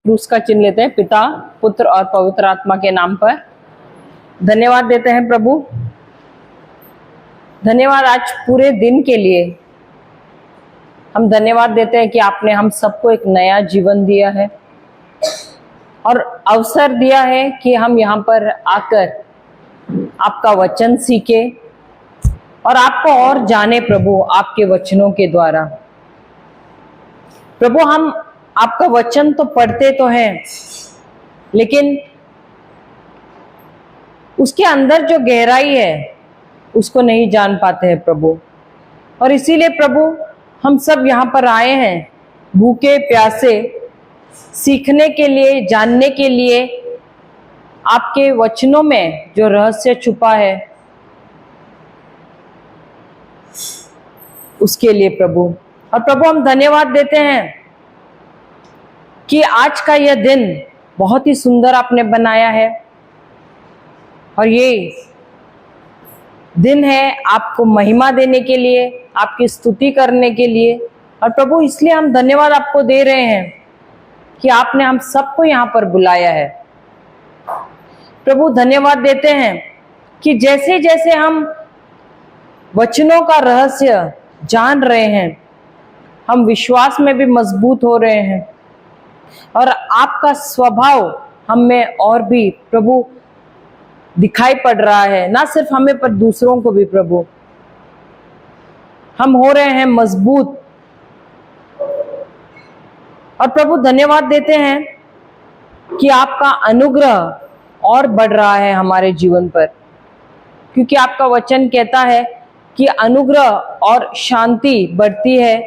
क्रूस का चिन्ह लेते हैं। पिता, पुत्र और पवित्र आत्मा के नाम पर धन्यवाद देते हैं प्रभु। धन्यवाद आज पूरे दिन के लिए। हम धन्यवाद देते हैं कि आपने हम सबको एक नया जीवन दिया है और अवसर दिया है कि हम यहाँ पर आकर आपका वचन सीखे और आपको और जाने प्रभु, आपके वचनों के द्वारा। प्रभु, हम आपका वचन तो पढ़ते तो हैं, लेकिन उसके अंदर जो गहराई है उसको नहीं जान पाते हैं प्रभु। और इसीलिए प्रभु, हम सब यहाँ पर आए हैं भूखे प्यासे, सीखने के लिए, जानने के लिए आपके वचनों में जो रहस्य छुपा है उसके लिए प्रभु। और प्रभु, हम धन्यवाद देते हैं कि आज का यह दिन बहुत ही सुंदर आपने बनाया है और ये दिन है आपको महिमा देने के लिए, आपकी स्तुति करने के लिए। और प्रभु, इसलिए हम धन्यवाद आपको दे रहे हैं कि आपने हम सबको यहाँ पर बुलाया है। प्रभु, धन्यवाद देते हैं कि जैसे जैसे हम वचनों का रहस्य जान रहे हैं, हम विश्वास में भी मजबूत हो रहे हैं और आपका स्वभाव हम में और भी प्रभु दिखाई पड़ रहा है, ना सिर्फ हमें पर दूसरों को भी प्रभु। हम हो रहे हैं मजबूत। और प्रभु, धन्यवाद देते हैं कि आपका अनुग्रह और बढ़ रहा है हमारे जीवन पर, क्योंकि आपका वचन कहता है कि अनुग्रह और शांति बढ़ती है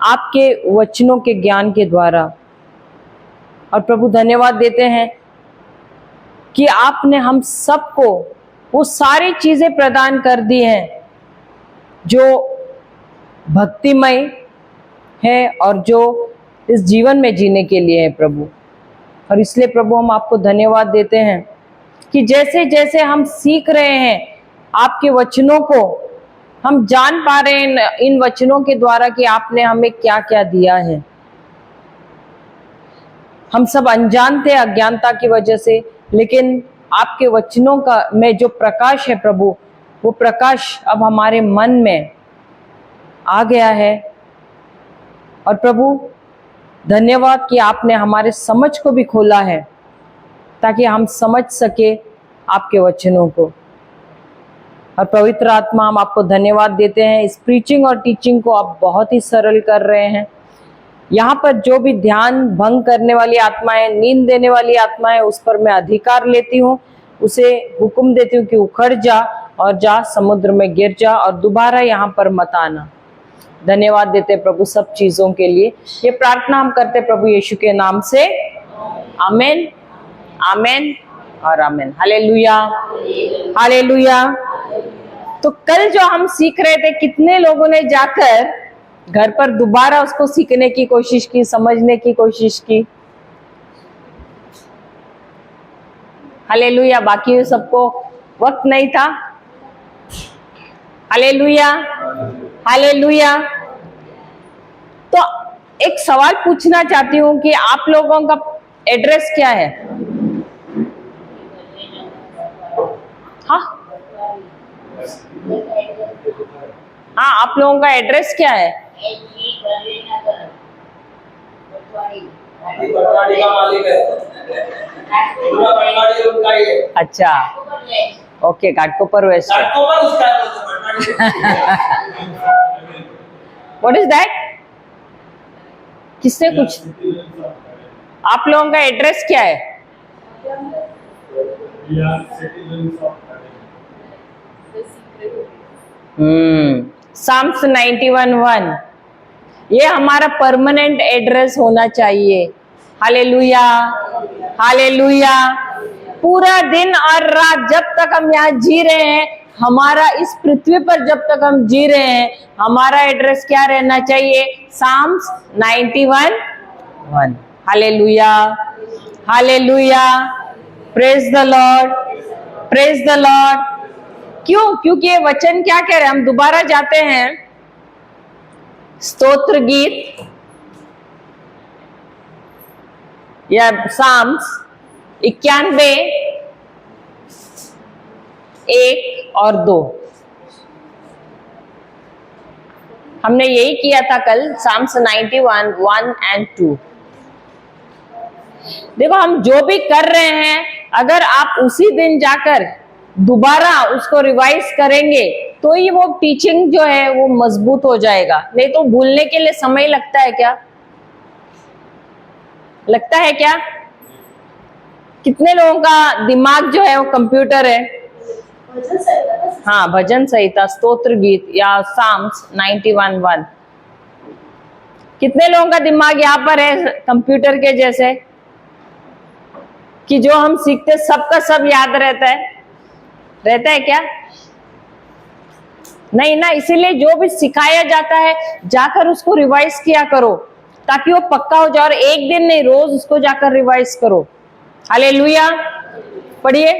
आपके वचनों के ज्ञान के द्वारा। और प्रभु, धन्यवाद देते हैं कि आपने हम सबको वो सारी चीजें प्रदान कर दी हैं जो भक्तिमय है और जो इस जीवन में जीने के लिए है प्रभु। और इसलिए प्रभु, हम आपको धन्यवाद देते हैं कि जैसे जैसे हम सीख रहे हैं आपके वचनों को, हम जान पा रहे हैं इन वचनों के द्वारा कि आपने हमें क्या क्या दिया है। हम सब अनजान थे अज्ञानता की वजह से, लेकिन आपके वचनों का में जो प्रकाश है प्रभु, वो प्रकाश अब हमारे मन में आ गया है। और प्रभु, धन्यवाद कि आपने हमारे समझ को भी खोला है ताकि हम समझ सके आपके वचनों को। और पवित्र आत्मा, हम आपको धन्यवाद देते हैं, इस प्रीचिंग और टीचिंग को आप बहुत ही सरल कर रहे हैं। यहाँ पर जो भी ध्यान भंग करने वाली आत्माएं, नींद देने वाली आत्माएं, उस पर मैं अधिकार लेती हूँ, उसे हुक्म देती हूँ कि उखड़ जा और जा समुद्र में गिर जा और दोबारा यहाँ पर मत आना। धन्यवाद देते प्रभु सब चीजों के लिए। ये प्रार्थना हम करते प्रभु यीशु के नाम से, आमेन, आमेन और आमेन। Hallelujah, hallelujah. तो कल जो हम सीख रहे थे, कितने लोगों ने जाकर घर पर दोबारा उसको सीखने की कोशिश की, समझने की कोशिश की? हालेलुया। बाकी सबको वक्त नहीं था। Hallelujah, hallelujah. तो एक सवाल पूछना चाहती हूँ कि आप लोगों का एड्रेस क्या है? हाँ हाँ, आप लोगों का एड्रेस क्या है? अच्छा, okay, Ghatkopar west. What is that? किसने कुछ? आप लोगों का एड्रेस क्या है? साम्स 91:1, ये हमारा परमानेंट एड्रेस होना चाहिए। Hallelujah, hallelujah. पूरा दिन और रात जब तक हम यहाँ जी रहे हैं, हमारा इस पृथ्वी पर जब तक हम जी रहे हैं, हमारा एड्रेस क्या रहना चाहिए? Psalms 91:1। Hallelujah, hallelujah. Praise the Lord, praise the Lord. क्यों? क्योंकि ये वचन क्या कह रहे हैं? हम दोबारा जाते हैं स्तोत्र गीत या साम्स 91, 1 और 2। हमने यही किया था कल, साम्स 91, 1 and 2। देखो हम जो भी कर रहे हैं, अगर आप उसी दिन जाकर दोबारा उसको रिवाइज करेंगे तो ही वो टीचिंग जो है वो मजबूत हो जाएगा। नहीं तो भूलने के लिए समय लगता है क्या? लगता है क्या? कितने लोगों का दिमाग जो है वो कंप्यूटर है? हाँ, भजन संहिता, स्तोत्र गीत या साम्स 91:1। कितने लोगों का दिमाग यहाँ पर है कंप्यूटर के जैसे कि जो हम सीखते सबका सब याद रहता है? रहता है क्या? नहीं ना। इसीलिए जो भी सिखाया जाता है जाकर उसको रिवाइज किया करो ताकि वो पक्का हो जाए, और एक दिन नहीं, रोज उसको जाकर रिवाइज करो। हालेलुया। पढ़िए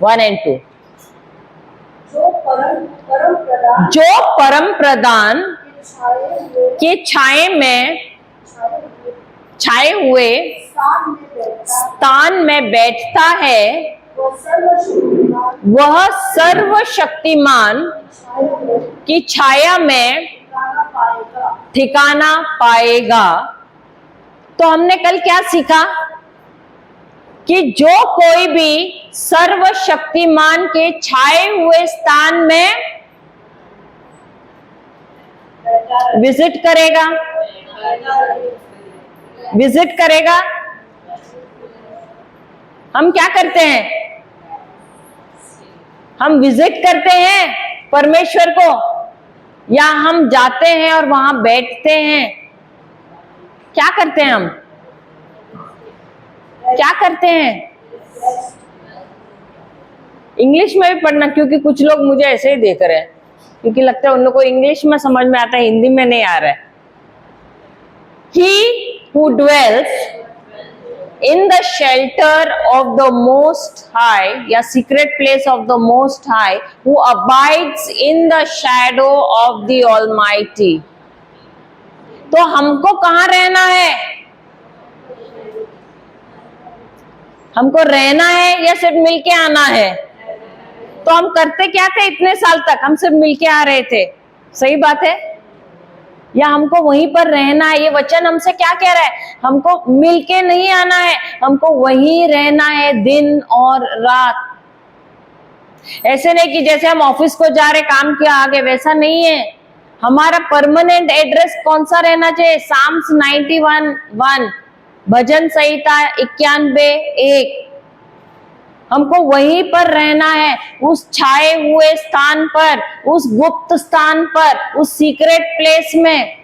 1 and 2। जो परम प्रधान के छाए में छाए हुए स्थान में बैठता है, वह सर्वशक्तिमान की छाया में ठिकाना पाएगा। तो हमने कल क्या सीखा कि जो कोई भी सर्वशक्तिमान के छाए हुए स्थान में विजिट करेगा, हम क्या करते हैं? हम विजिट करते हैं परमेश्वर को, या हम जाते हैं और वहां बैठते हैं? क्या करते हैं हम? क्या करते हैं? इंग्लिश में भी पढ़ना, क्योंकि कुछ लोग मुझे ऐसे ही देख रहे हैं, क्योंकि लगता है उन लोगों को इंग्लिश में समझ में आता है, हिंदी में नहीं आ रहा है। He who dwells in the shelter of the Most High, या secret place of the Most High, who abides in the shadow of the Almighty। तो हमको कहाँ रहना है? हमको रहना है या सिर्फ मिलके आना है? तो हम करते क्या थे इतने साल तक? हम सिर्फ मिलके आ रहे थे, सही बात है? या हमको वहीं पर रहना है? ये वचन हमसे क्या कह रहा है? हमको मिलके नहीं आना है, हमको वहीं रहना है दिन और रात। ऐसे नहीं कि जैसे हम ऑफिस को जा रहे, काम किया आगे, वैसा नहीं है। हमारा परमानेंट एड्रेस कौन सा रहना चाहिए? साम्स 91:1, भजन संहिता 91:1। हमको वहीं पर रहना है, उस छाए हुए स्थान पर, उस गुप्त स्थान पर, उस सीक्रेट प्लेस में।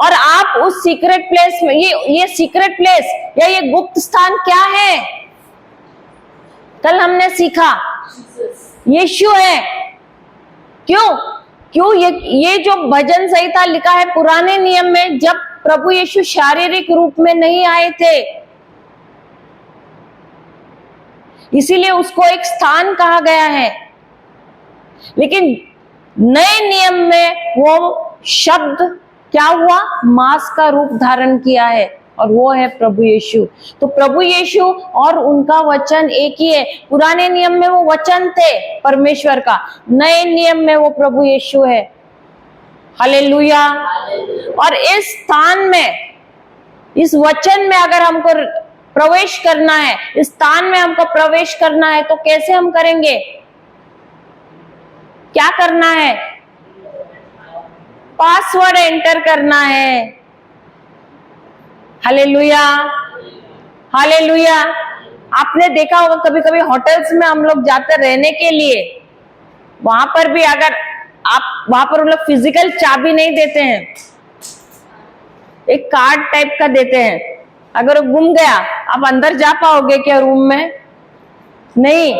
और आप उस सीक्रेट प्लेस में, ये सीक्रेट प्लेस या ये गुप्त स्थान क्या है? कल हमने सीखा यीशु है। क्यों ये जो भजन संहिता लिखा है पुराने नियम में, जब प्रभु यीशु शारीरिक रूप में नहीं आए थे, इसीलिए उसको एक स्थान कहा गया है। लेकिन नए नियम में वो शब्द क्या हुआ? मांस का रूप धारण किया है, और वो है प्रभु यीशु। तो प्रभु यीशु और उनका वचन एक ही है। पुराने नियम में वो वचन थे परमेश्वर का, नए नियम में वो प्रभु यीशु है। हालेलुया। और इस स्थान में, इस वचन में अगर हमको प्रवेश करना है, इस स्थान में हमको प्रवेश करना है, तो कैसे हम करेंगे? क्या करना है? पासवर्ड एंटर करना है। Hallelujah, hallelujah. आपने देखा होगा कभी कभी होटल्स में हम लोग जाते रहने के लिए, वहां पर भी अगर आप वहां पर हम लोग फिजिकल चाबी नहीं देते हैं, एक कार्ड टाइप का देते हैं। अगर वो गुम गया, आप अंदर जा पाओगे क्या रूम में? नहीं,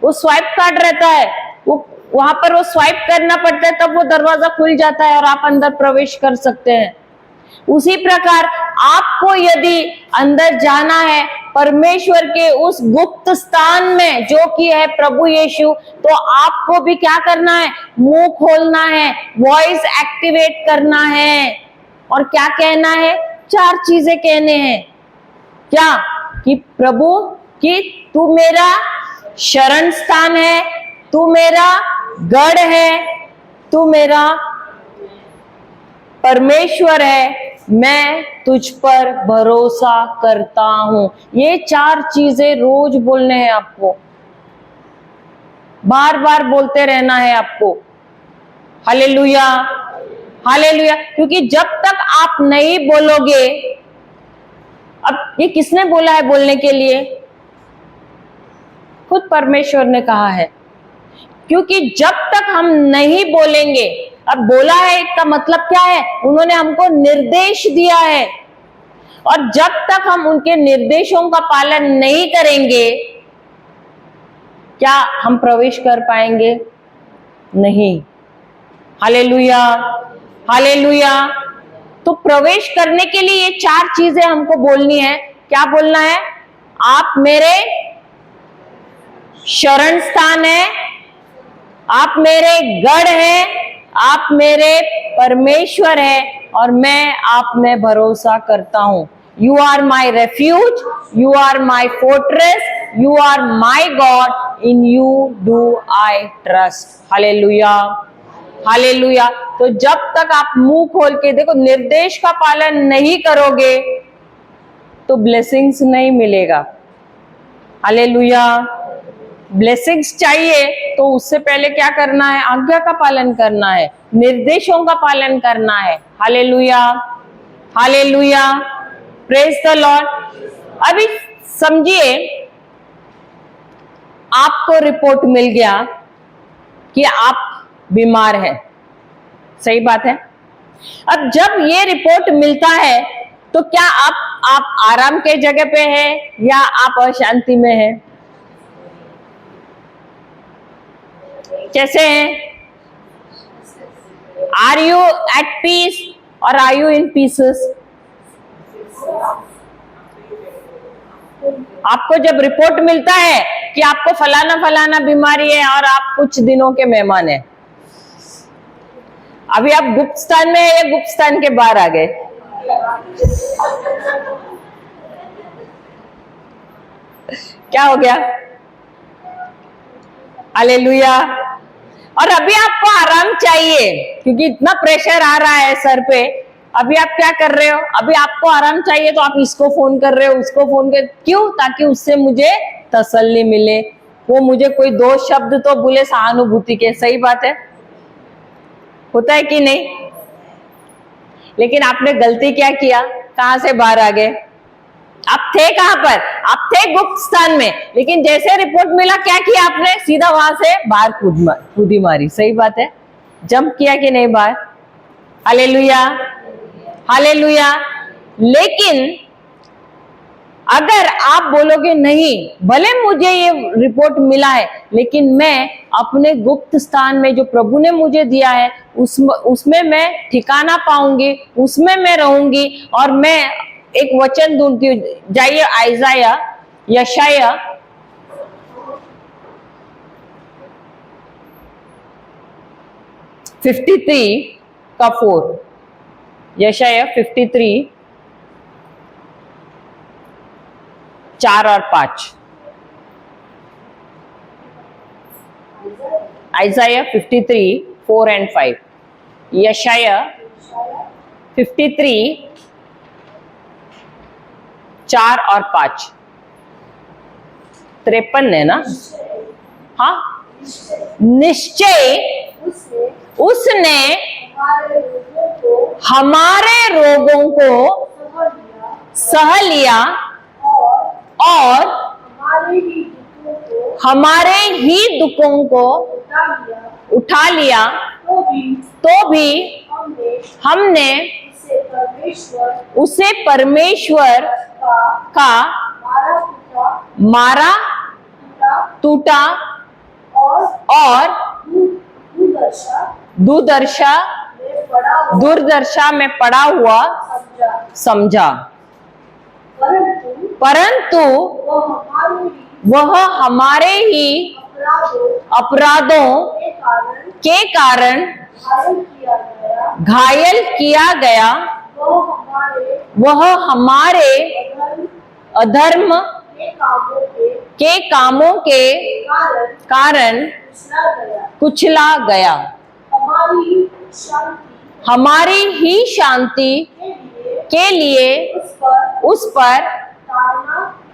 वो स्वाइप कार्ड रहता है, वो वहां पर वो स्वाइप करना पड़ता है, तब वो दरवाजा खुल जाता है और आप अंदर प्रवेश कर सकते हैं। उसी प्रकार आपको यदि अंदर जाना है परमेश्वर के उस गुप्त स्थान में जो कि है प्रभु यीशु, तो आपको भी क्या करना है? मुंह खोलना है, वॉइस एक्टिवेट करना है। और क्या कहना है? 4 चीजें कहने हैं। क्या? कि प्रभु कि तू मेरा शरण स्थान है, तू मेरा गढ़ है, तू मेरा परमेश्वर है, मैं तुझ पर भरोसा करता हूं। ये 4 चीजें रोज बोलने हैं आपको, बार बार बोलते रहना है आपको। Hallelujah, hallelujah. क्योंकि जब तक आप नहीं बोलोगे, अब ये किसने बोला है बोलने के लिए? खुद परमेश्वर ने कहा है। क्योंकि जब तक हम नहीं बोलेंगे, अब बोला है इसका मतलब क्या है? उन्होंने हमको निर्देश दिया है, और जब तक हम उनके निर्देशों का पालन नहीं करेंगे, क्या हम प्रवेश कर पाएंगे? नहीं। Hallelujah, hallelujah. तो प्रवेश करने के लिए ये 4 चीजें हमको बोलनी है। क्या बोलना है? आप मेरे शरण स्थान है, आप मेरे गढ़ हैं, आप मेरे परमेश्वर हैं, और मैं आप में भरोसा करता हूं। You are my refuge, you are my fortress, you are my God, in you do I trust. Hallelujah, hallelujah. तो जब तक आप मुंह खोल के देखो, निर्देश का पालन नहीं करोगे तो ब्लेसिंग्स नहीं मिलेगा। हालेलुया। ब्लेसिंग्स चाहिए तो उससे पहले क्या करना है? आज्ञा का पालन करना है, निर्देशों का पालन करना है। Hallelujah, hallelujah. Praise the Lord. अभी समझिए, आपको रिपोर्ट मिल गया कि आप बीमार हैं, सही बात है। अब जब ये रिपोर्ट मिलता है तो क्या आप आराम के जगह पे हैं या आप अशांति में हैं? कैसे हैं? आर यू एट पीस और आर यू इन पीसेस? आपको जब रिपोर्ट मिलता है कि आपको फलाना फलाना बीमारी है और आप कुछ दिनों के मेहमान हैं, अभी आप गुप्त स्थान में है या गुप्त स्थान के बाहर आ गए? क्या हो गया? हालेलुया। और अभी आपको आराम चाहिए क्योंकि इतना प्रेशर आ रहा है सर पे। अभी आप क्या कर रहे हो? अभी आपको आराम चाहिए तो आप इसको फोन कर रहे हो, उसको फोन कर, क्यों? ताकि उससे मुझे तसल्ली मिले, वो मुझे कोई 2 शब्द तो बोले सहानुभूति के। सही बात है, होता है कि नहीं? लेकिन आपने गलती क्या किया? कहां से बाहर आ गए? आप थे कहां पर? आप थे गुप्त स्थान में, लेकिन जैसे रिपोर्ट मिला क्या किया आपने? सीधा वहां से बाहर कूदी मारी। सही बात है, जंप किया कि नहीं बाहर? Hallelujah, hallelujah. लेकिन अगर आप बोलोगे नहीं, भले मुझे ये रिपोर्ट मिला है लेकिन मैं अपने गुप्त स्थान में जो प्रभु ने मुझे दिया है उसमें मैं ठिकाना पाऊंगी, उसमें मैं रहूंगी, और मैं एक वचन ढूंढती हूँ। जाइए आइजाया, यशाया 53 का 4, यशाया 53 4 और 5। आइजाया 53 4 and 5। यशाया 53 4 और 5। 53 है ना? हाँ। निश्चय उसने हमारे रोगों को सह लिया और हमारे ही दुखों को उठा लिया, तो भी हमने उसे परमेश्वर का मारा टूटा और दुर्दशा में पड़ा हुआ समझा। परंतु वह हमारे ही अपराधों के कारण घायल किया गया वह हमारे अधर्म के कामों के कारण कुचला गया। हमारी ही शांति के लिए उस पर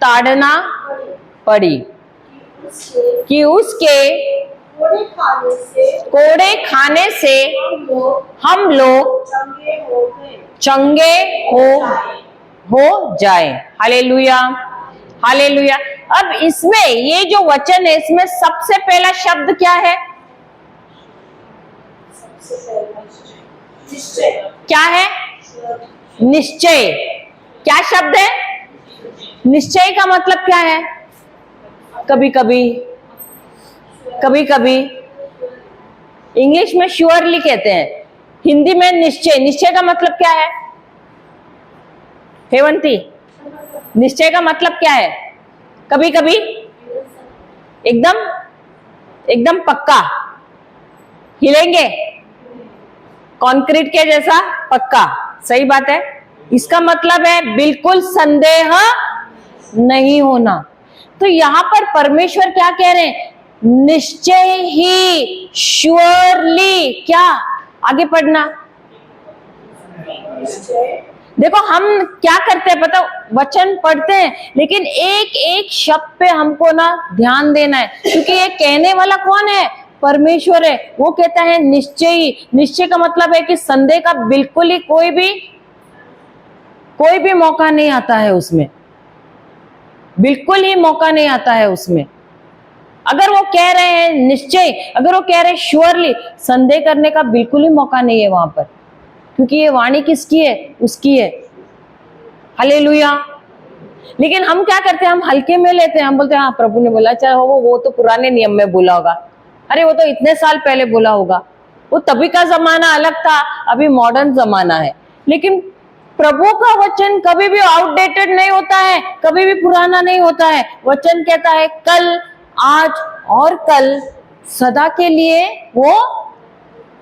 ताड़ना पड़ी कि उसके कोड़े खाने से हम लोग चंगे हो जाए। Hallelujah, hallelujah. अब इसमें ये जो वचन है, इसमें सबसे पहला शब्द क्या है? क्या है? निश्चय। क्या शब्द है? निश्चय का मतलब क्या है? कभी कभी इंग्लिश में श्योरली कहते हैं, हिंदी में निश्चय। निश्चय का मतलब क्या है हेवंती? निश्चय का मतलब क्या है? कभी कभी, एकदम पक्का, हिलेंगे कंक्रीट के जैसा पक्का। सही बात है। इसका मतलब है बिल्कुल संदेह नहीं होना। तो यहां पर परमेश्वर क्या कह रहे हैं? निश्चय ही, श्योरली। क्या? आगे पढ़ना। देखो हम क्या करते हैं पता? वचन पढ़ते हैं, लेकिन एक एक शब्द पे हमको ना ध्यान देना है, क्योंकि ये कहने वाला कौन है? परमेश्वर है। वो कहता है निश्चय। निश्चय का मतलब है कि संदेह का बिल्कुल ही कोई भी मौका नहीं आता है उसमें, बिल्कुल ही मौका नहीं आता है उसमें। अगर वो कह रहे हैं निश्चय, अगर वो कह रहे हैं श्योरली, संदेह करने का बिल्कुल ही मौका नहीं है वहां पर, क्योंकि ये वाणी किसकी है? उसकी है। हालेलुया। लेकिन हम क्या करते हैं? हम हल्के में लेते हैं। हम बोलते हैं हाँ प्रभु ने बोला, चाहे वो तो पुराने नियम में बोला होगा, अरे वो तो इतने साल पहले बोला होगा, वो तभी का जमाना अलग था, अभी मॉडर्न जमाना है। लेकिन प्रभु का वचन कभी भी आउटडेटेड नहीं होता है, कभी भी पुराना नहीं होता है। वचन कहता है कल, आज और कल, सदा के लिए वो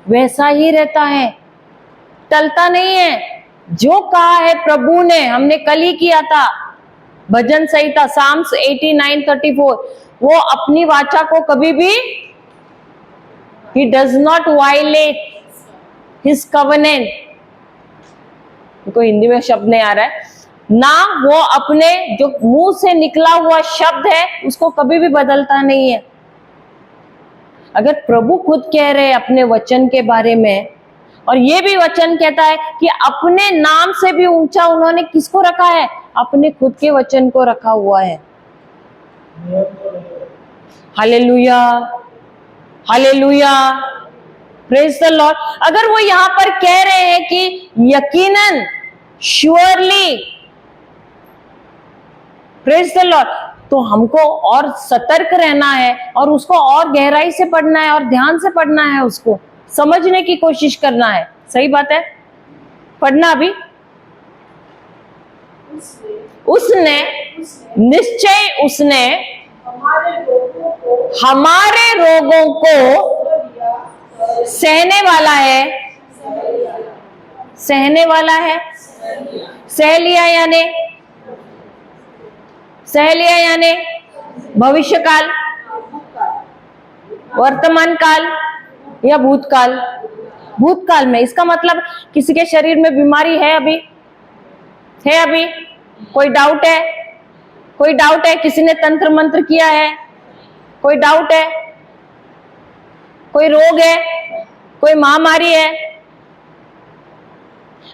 वैसा ही रहता है, टलता नहीं है। जो कहा है प्रभु ने, हमने कल ही किया था भजन संहिता साम्स 89:34, वो अपनी वाचा को कभी भी he does not violate his covenant। को हिंदी में शब्द नहीं आ रहा है ना, वो अपने जो मुंह से निकला हुआ शब्द है उसको कभी भी बदलता नहीं है। अगर प्रभु खुद कह रहे हैं अपने वचन के बारे में, और ये भी वचन कहता है कि अपने नाम से भी ऊंचा उन्होंने किसको रखा है? अपने खुद के वचन को रखा हुआ है। Hallelujah, hallelujah, praise the Lord. अगर वो यहां पर कह रहे हैं कि यकीनन, श्योरली, प्रेज द लॉर्ड, तो हमको और सतर्क रहना है और उसको और गहराई से पढ़ना है और ध्यान से पढ़ना है, उसको समझने की कोशिश करना है। सही बात है। पढ़ना अभी। उसने निश्चय, उसने हमारे रोगों को सहने वाला है, सहने वाला है। सह लिया यानी भविष्य काल, वर्तमान काल या भूतकाल। भूतकाल में इसका मतलब किसी के शरीर में बीमारी है, अभी कोई डाउट है? कोई डाउट है? किसी ने तंत्र मंत्र किया है? कोई डाउट है? कोई रोग है? कोई महामारी है?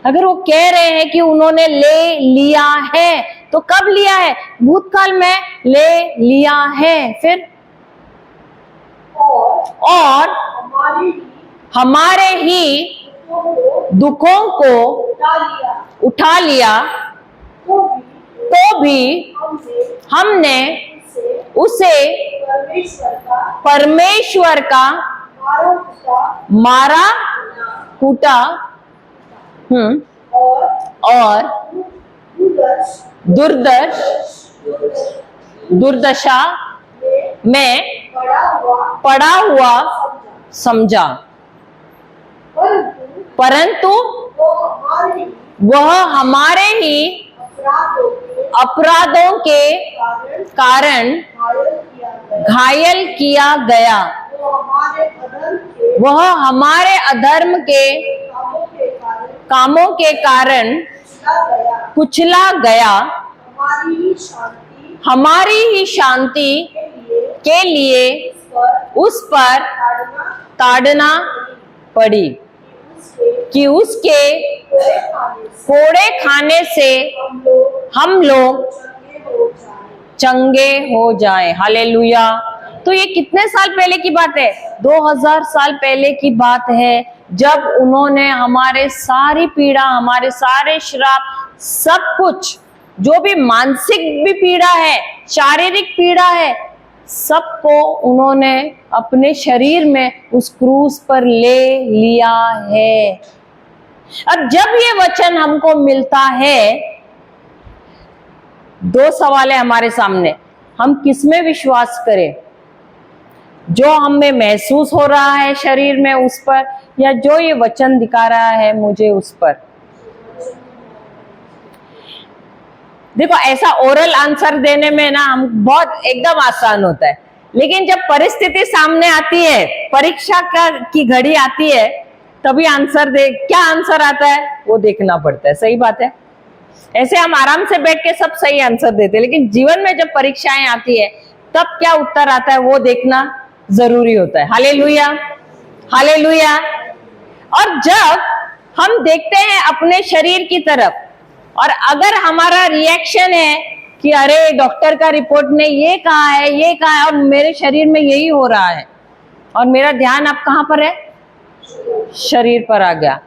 अगर वो कह रहे हैं कि उन्होंने ले लिया है, तो कब लिया है? भूतकाल में ले लिया है। फिर और हमारे ही दुखों को उठा लिया, तो भी हमने उसे परमेश्वर का मारा कूटा और दुर्दशा में पड़ा हुआ समझा, परंतु वह हमारे ही अपराधों के कारण घायल किया गया, वह हमारे अधर्म के कामों के कारण कुचला गया, हमारी ही शांति के लिए उस पर ताड़ना पड़ी, कि उसके फोड़े खाने से हम लोग चंगे हो जाएं। हालेलुया। तो ये कितने साल पहले की बात है? 2000 साल पहले की बात है, जब उन्होंने हमारे सारी पीड़ा, हमारे सारे श्राप, सब कुछ, जो भी मानसिक भी पीड़ा है, शारीरिक पीड़ा है, सबको उन्होंने अपने शरीर में उस क्रूस पर ले लिया है। अब जब ये वचन हमको मिलता है, दो सवाल है हमारे सामने, हम किस में विश्वास करें? जो हमें महसूस हो रहा है शरीर में उस पर, या जो ये वचन दिखा रहा है मुझे उस पर? देखो, ऐसा ओरल आंसर देने में ना हम बहुत एकदम आसान होता है, लेकिन जब परिस्थिति सामने आती है, परीक्षा की घड़ी आती है, तभी आंसर क्या आंसर आता है वो देखना पड़ता है। सही बात है। ऐसे हम आराम से बैठ के सब सही आंसर देते हैं, लेकिन जीवन में जब परीक्षाएं आती है तब क्या उत्तर आता है वो देखना जरूरी होता है। Hallelujah, hallelujah. और जब हम देखते हैं अपने शरीर की तरफ, और अगर हमारा रिएक्शन है कि अरे डॉक्टर का रिपोर्ट ने ये कहा है, ये कहा है, और मेरे शरीर में यही हो रहा है, और मेरा ध्यान अब कहां पर है? शरीर पर आ गया,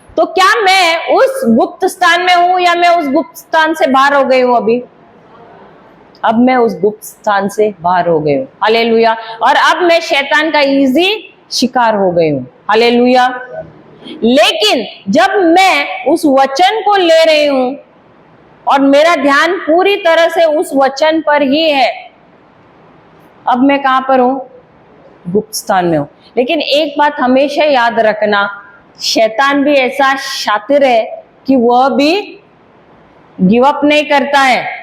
तो क्या मैं उस गुप्त स्थान में हूं, या मैं उस गुप्त स्थान से बाहर हो गई हूं? अभी अब मैं उस गुप्त स्थान से बाहर हो गई हूं। हालेलुया। और अब मैं शैतान का इजी शिकार हो गई हूं। हालेलुया। लेकिन जब मैं उस वचन को ले रही हूं और मेरा ध्यान पूरी तरह से उस वचन पर ही है, अब मैं कहां पर हूं? गुप्त स्थान में हूं। लेकिन एक बात हमेशा याद रखना, शैतान भी ऐसा शातिर है कि वह भी गिव अप नहीं करता है।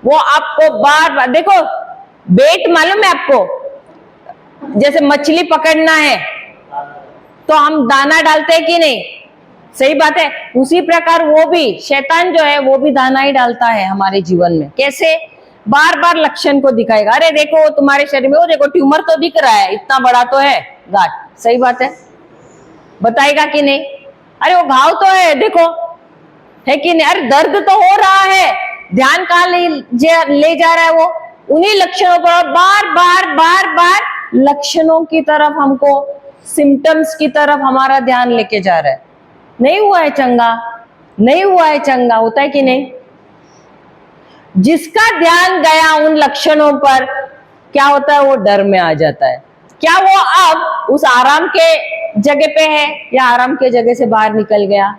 वो आपको बार बार, देखो बेट मालूम है आपको, जैसे मछली पकड़ना है तो हम दाना डालते हैं कि नहीं? सही बात है। उसी प्रकार वो भी शैतान जो है वो भी दाना ही डालता है हमारे जीवन में। कैसे? बार बार लक्षण को दिखाएगा, अरे देखो तुम्हारे शरीर में, वो देखो ट्यूमर तो दिख रहा है, इतना बड़ा तो है गांठ। सही बात है, बताएगा कि नहीं? अरे वो घाव तो है, देखो, है कि नहीं? अरे दर्द तो हो रहा है, ध्यान कहाँ ले जा रहा है वो? उन्हीं लक्षणों पर, बार बार बार बार लक्षणों की तरफ, हमको सिम्टम्स की तरफ हमारा ध्यान लेके जा रहा है। नहीं हुआ है चंगा, नहीं हुआ है चंगा, होता है कि नहीं? जिसका ध्यान गया उन लक्षणों पर, क्या होता है? वो डर में आ जाता है। क्या वो अब उस आराम के जगह पे है, या आराम के जगह से बाहर निकल गया?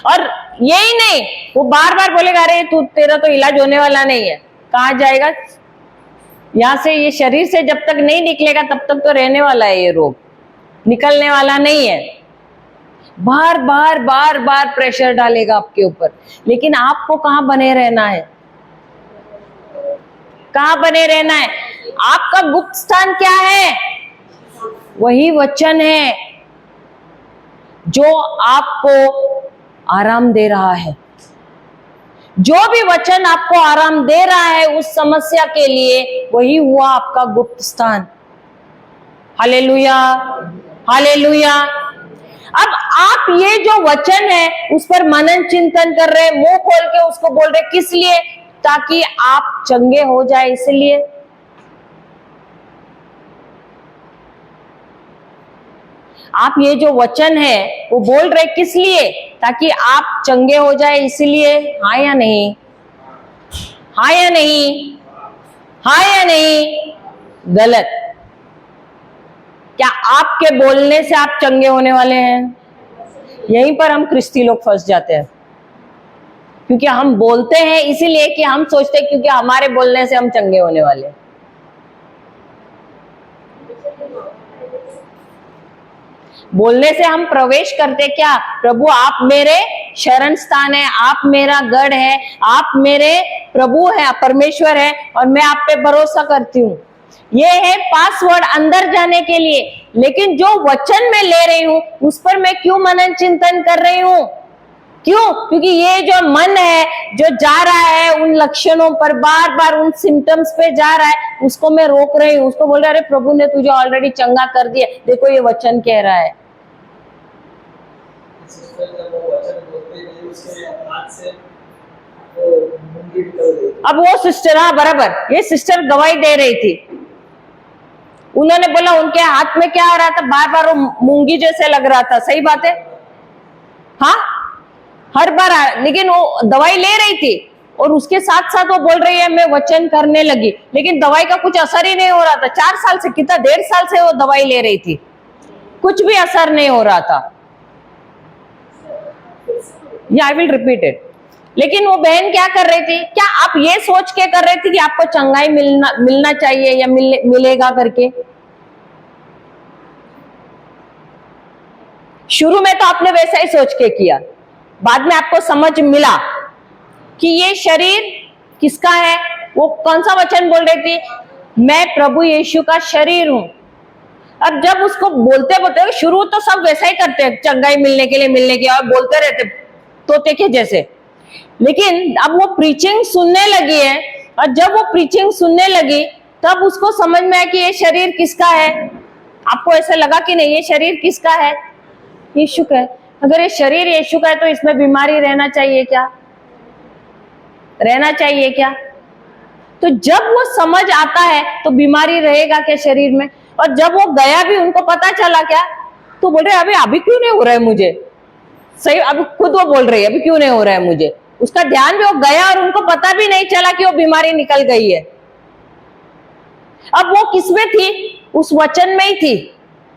और यही नहीं, वो बार बार बोलेगा अरे तेरा तो इलाज होने वाला नहीं है। कहां जाएगा? यहां से, ये शरीर से जब तक नहीं निकलेगा तब तक तो रहने वाला है, ये रोग निकलने वाला नहीं है। बार बार बार बार प्रेशर डालेगा आपके ऊपर, लेकिन आपको कहां बने रहना है? कहां बने रहना है? आपका गुप्त स्थान क्या है? वही वचन है जो आपको आराम दे रहा है। जो भी वचन आपको आराम दे रहा है उस समस्या के लिए, वही हुआ आपका गुप्त स्थान। Hallelujah, hallelujah. अब आप ये जो वचन है उस पर मनन चिंतन कर रहे हैं, मुंह खोल के उसको बोल रहे, किस लिए? ताकि आप चंगे हो जाए, इसलिए। आप ये जो वचन है वो बोल रहे किस लिए? ताकि आप चंगे हो जाए, इसलिए। हाँ या नहीं? हाँ या नहीं? हाँ या नहीं? गलत। क्या आपके बोलने से आप चंगे होने वाले हैं? यहीं पर हम ख्रिस्ती लोग फंस जाते हैं, क्योंकि हम बोलते हैं इसीलिए कि हम सोचते हैं क्योंकि हमारे बोलने से हम चंगे होने वाले हैं। बोलने से हम प्रवेश करते क्या? प्रभु आप मेरे शरण स्थान है, आप मेरा गढ़ है, आप मेरे प्रभु है, परमेश्वर है और मैं आप पे भरोसा करती हूँ। ये है पासवर्ड अंदर जाने के लिए। लेकिन जो वचन मैं ले रही हूं उस पर मैं क्यों मनन चिंतन कर रही हूं? क्यों? क्योंकि ये जो मन है जो जा रहा है उन लक्षणों पर, बार बार उन सिम्टम्स पे जा रहा है, उसको मैं रोक रही हूं। उसको बोल रहा है अरे प्रभु ने तुझे ऑलरेडी चंगा कर दिया, देखो ये वचन कह रहा है। अब वो सिस्टर, हाँ बराबर, ये सिस्टर गवाही दे रही थी। उन्होंने बोला उनके हाथ में क्या आ रहा था, बार बार वो मूंगी जैसे लग रहा था। सही बात है, हाँ हर बार, लेकिन वो दवाई ले रही थी और उसके साथ साथ वो बोल रही है मैं वचन करने लगी, लेकिन दवाई का कुछ असर ही नहीं हो रहा था। 4 साल से, कितना 1.5 साल से वो दवाई ले रही थी, कुछ भी असर नहीं हो रहा था। या आई विल रिपीट इट। लेकिन वो बहन क्या कर रही थी? क्या आप ये सोच के कर रही थी कि आपको चंगाई मिलना चाहिए या मिलेगा करके? शुरू में तो आपने वैसा ही सोच के किया, बाद में आपको समझ मिला कि ये शरीर किसका है। वो कौन सा वचन बोल रही थी? मैं प्रभु यीशु का शरीर हूं। अब जब उसको बोलते बोलते, शुरू तो सब वैसा ही करते हैं, चंगाई मिलने के लिए और बोलते रहते तोते के जैसे। लेकिन अब वो प्रीचिंग सुनने लगी है, और जब वो प्रीचिंग सुनने लगी तब उसको समझ में आया कि ये शरीर किसका है। आपको ऐसा लगा कि नहीं, ये शरीर किसका है? यीशु का है। अगर ये शरीर यीशु का है तो इसमें बीमारी रहना चाहिए क्या? रहना चाहिए क्या? तो जब वो समझ आता है तो बीमारी रहेगा क्या शरीर में? और जब वो गया भी, उनको पता चला क्या, तो बोल रहे अभी क्यों नहीं हो रहा है मुझे। सही, अभी खुद वो बोल रही है अभी क्यों नहीं हो रहा है मुझे। उसका ध्यान भी, वो गया और उनको पता भी नहीं चला कि वो बीमारी निकल गई है। अब वो किसमें थी? उस वचन में ही थी,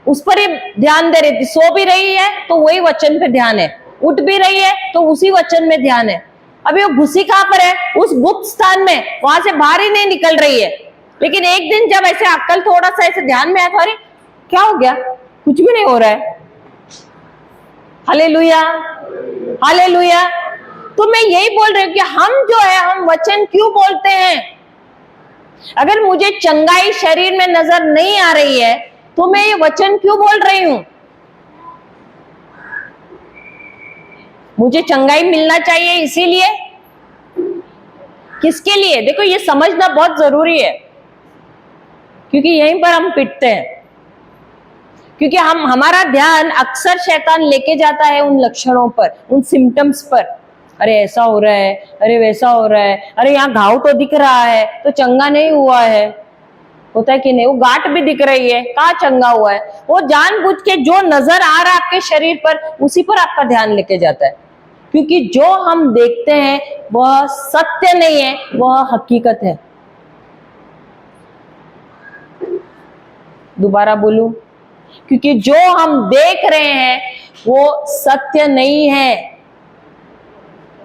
उस पर ही ध्यान दे रही थी। सो भी रही है तो वही वचन पे ध्यान है, उठ भी रही है तो उसी वचन में ध्यान है। अभी वो घुसी कहां पर है? उस गुप्त स्थान में, वहां से बाहर ही नहीं निकल रही है। लेकिन एक दिन जब ऐसे अक्ल थोड़ा सा ऐसे ध्यान में आया, अरे क्या हो गया, कुछ भी नहीं हो रहा है। Hallelujah, hallelujah. तो मैं यही बोल रही हूँ कि हम जो है, हम वचन क्यों बोलते हैं? अगर मुझे चंगाई शरीर में नजर नहीं आ रही है तो मैं ये वचन क्यों बोल रही हूं? मुझे चंगाई मिलना चाहिए, इसीलिए। किसके लिए? देखो ये समझना बहुत जरूरी है, क्योंकि यहीं पर हम पिटते हैं। क्योंकि हमारा ध्यान अक्सर शैतान लेके जाता है उन लक्षणों पर, उन सिम्टम्स पर। अरे ऐसा हो रहा है, अरे वैसा हो रहा है, अरे यहाँ घाव तो दिख रहा है तो चंगा नहीं हुआ है। होता है कि नहीं? वो गांठ भी दिख रही है, कहाँ चंगा हुआ है? वो जानबूझ के जो नजर आ रहा है आपके शरीर पर, उसी पर आपका ध्यान लेके जाता है। क्योंकि जो हम देखते हैं वह सत्य नहीं है, वह हकीकत है। दोबारा बोलूं, क्योंकि जो हम देख रहे हैं वो सत्य नहीं है।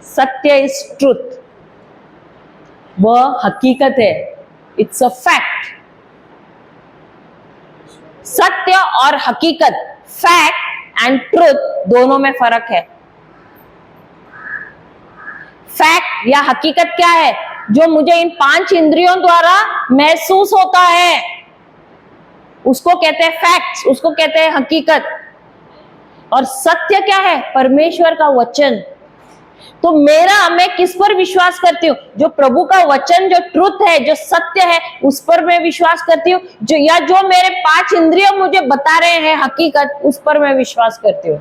सत्य इज ट्रुथ, वह हकीकत है, इट्स अ फैक्ट। सत्य और हकीकत, फैक्ट एंड ट्रुथ, दोनों में फर्क है। फैक्ट या हकीकत क्या है? जो मुझे इन 5 इंद्रियों द्वारा महसूस होता है उसको कहते हैं फैक्ट्स, उसको कहते हैं हकीकत। और सत्य क्या है? परमेश्वर का वचन। तो मैं किस पर विश्वास करती हूँ? जो प्रभु का वचन, जो ट्रुथ है, जो सत्य है, उस पर मैं विश्वास करती हूँ। जो मेरे 5 इंद्रिय मुझे बता रहे हैं हकीकत, उस पर मैं विश्वास करती हूँ।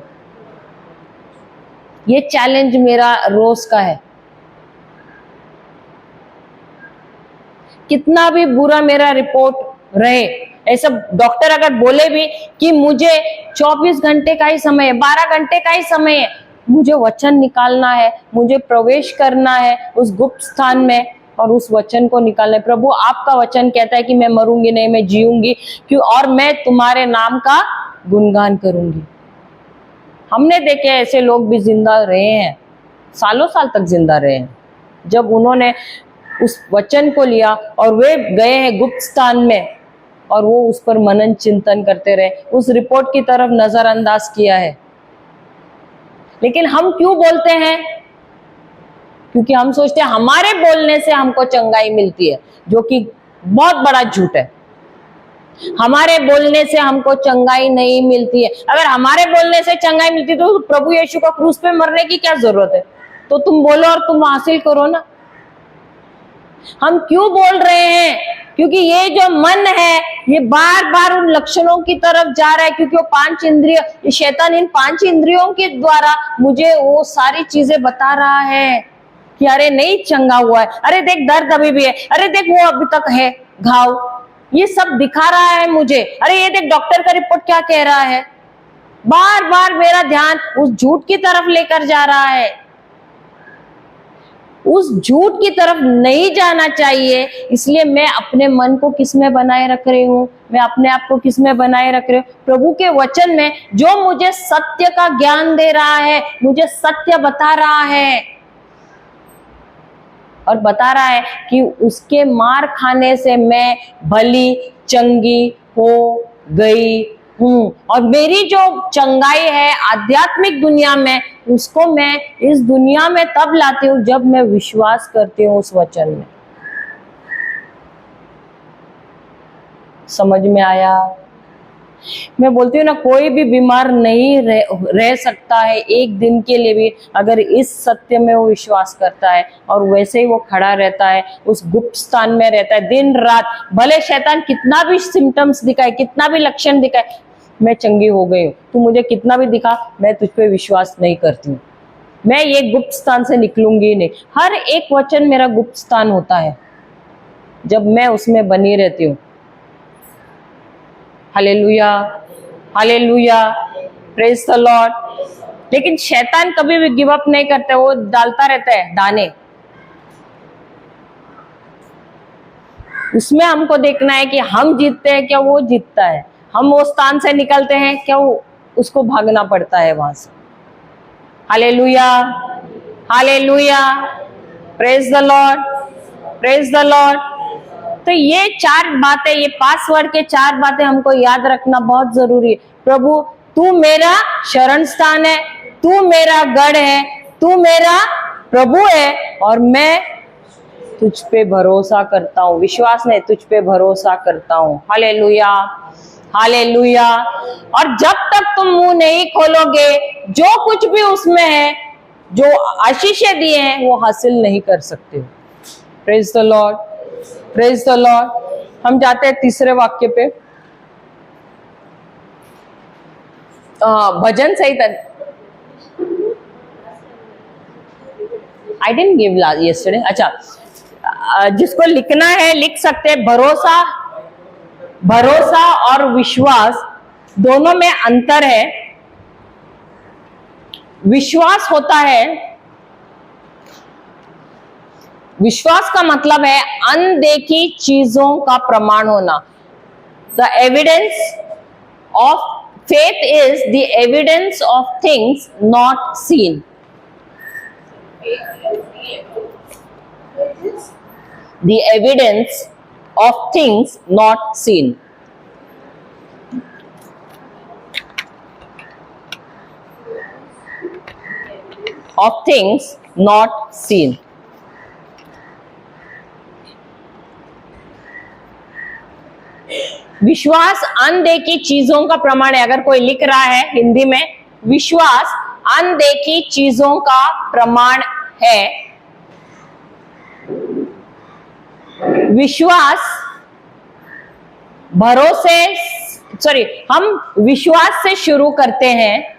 ये चैलेंज मेरा रोज का है। कितना भी बुरा मेरा रिपोर्ट रहे, ऐसा डॉक्टर अगर बोले भी कि मुझे 24 घंटे का ही समय है, 12 घंटे का ही समय है, मुझे वचन निकालना है, मुझे प्रवेश करना है उस गुप्त स्थान में और उस वचन को निकालना है। प्रभु आपका वचन कहता है कि मैं मरूंगी नहीं, मैं जीऊंगी, क्यों? और मैं तुम्हारे नाम का गुणगान करूंगी। हमने देखे ऐसे लोग भी जिंदा रहे हैं, सालों साल तक जिंदा रहे हैं, जब उन्होंने उस वचन को लिया और वे गए हैं गुप्त स्थान में और वो उस पर मनन चिंतन करते रहे, उस रिपोर्ट की तरफ नजरअंदाज किया है। लेकिन हम क्यों बोलते हैं? क्योंकि हम सोचते हैं हमारे बोलने से हमको चंगाई मिलती है, जो कि बहुत बड़ा झूठ है। हमारे बोलने से हमको चंगाई नहीं मिलती है। अगर हमारे बोलने से चंगाई मिलती तो प्रभु यीशु को क्रूस पे मरने की क्या जरूरत है? तो तुम बोलो और तुम हासिल करो ना। हम क्यों बोल रहे हैं? क्योंकि ये जो मन है ये बार बार उन लक्षणों की तरफ जा रहा है, क्योंकि वो 5 इंद्रिय, शैतान इन 5 इंद्रियों के द्वारा मुझे वो सारी चीजें बता रहा है कि अरे नहीं चंगा हुआ है, अरे देख दर्द अभी भी है, अरे देख वो अभी तक है घाव, ये सब दिखा रहा है मुझे, अरे ये देख डॉक्टर का रिपोर्ट क्या कह रहा है। बार बार मेरा ध्यान उस झूठ की तरफ लेकर जा रहा है। उस झूठ की तरफ नहीं जाना चाहिए। इसलिए मैं अपने मन को किस में बनाए रख रही हूँ? मैं अपने आप को किस में बनाए रख रही हूँ? प्रभु के वचन में, जो मुझे सत्य का ज्ञान दे रहा है, मुझे सत्य बता रहा है और बता रहा है कि उसके मार खाने से मैं भली चंगी हो गई हूं। और मेरी जो चंगाई है आध्यात्मिक दुनिया में, उसको मैं इस दुनिया में तब लाती हूं जब मैं विश्वास करती हूं उस वचन में। समझ में आया? मैं बोलती हूँ ना, कोई भी बीमार नहीं रह सकता है एक दिन के लिए भी, अगर इस सत्य में वो विश्वास करता है और वैसे ही वो खड़ा रहता है, उस गुप्त स्थान में रहता है दिन रात। भले शैतान कितना भी सिम्टम्स दिखाए, कितना भी लक्षण दिखाए, मैं चंगी हो गई हूँ, तू मुझे कितना भी दिखा, मैं तुझ पे विश्वास नहीं करती हूँ, मैं ये गुप्त स्थान से निकलूंगी नहीं। हर एक वचन मेरा गुप्त स्थान होता है जब मैं उसमें बनी रहती हूँ। Hallelujah, hallelujah, praise the Lord. लेकिन शैतान कभी भी गिव अप नहीं करता, वो डालता रहता है दाने। उसमें हमको देखना है कि हम जीतते हैं क्या वो जीतता है, हम वो स्थान से निकलते हैं क्या वो उसको भागना पड़ता है वहां से। Hallelujah, hallelujah, praise the Lord, praise the Lord. तो ये 4 बातें, ये पासवर्ड के 4 बातें हमको याद रखना बहुत जरूरी है। प्रभु तू मेरा शरण स्थान है, तू मेरा गढ़ है, तू मेरा प्रभु है और मैं तुझ पे भरोसा करता हूँ। विश्वास नहीं, तुझ पे भरोसा करता हूँ। Hallelujah, hallelujah. और जब तक तुम मुंह नहीं खोलोगे, जो कुछ भी उसमें है, जो आशीषें दिए हैं, वो हासिल नहीं कर सकते। Praise the Lord, praise the Lord. हम जाते हैं तीसरे वाक्य पे। भजन सहित आई डिडंट गिव यस्टरडे। अच्छा, जिसको लिखना है लिख सकते हैं। भरोसा, भरोसा और विश्वास दोनों में अंतर है। विश्वास होता है, विश्वास का मतलब है अनदेखी चीजों का प्रमाण होना। The evidence of faith is the evidence of things not seen. The evidence of things not seen. Of things not seen. विश्वास अनदेखी चीजों का प्रमाण है। अगर कोई लिख रहा है हिंदी में, विश्वास अनदेखी चीजों का प्रमाण है। विश्वास भरोसे, सॉरी, हम विश्वास से शुरू करते हैं।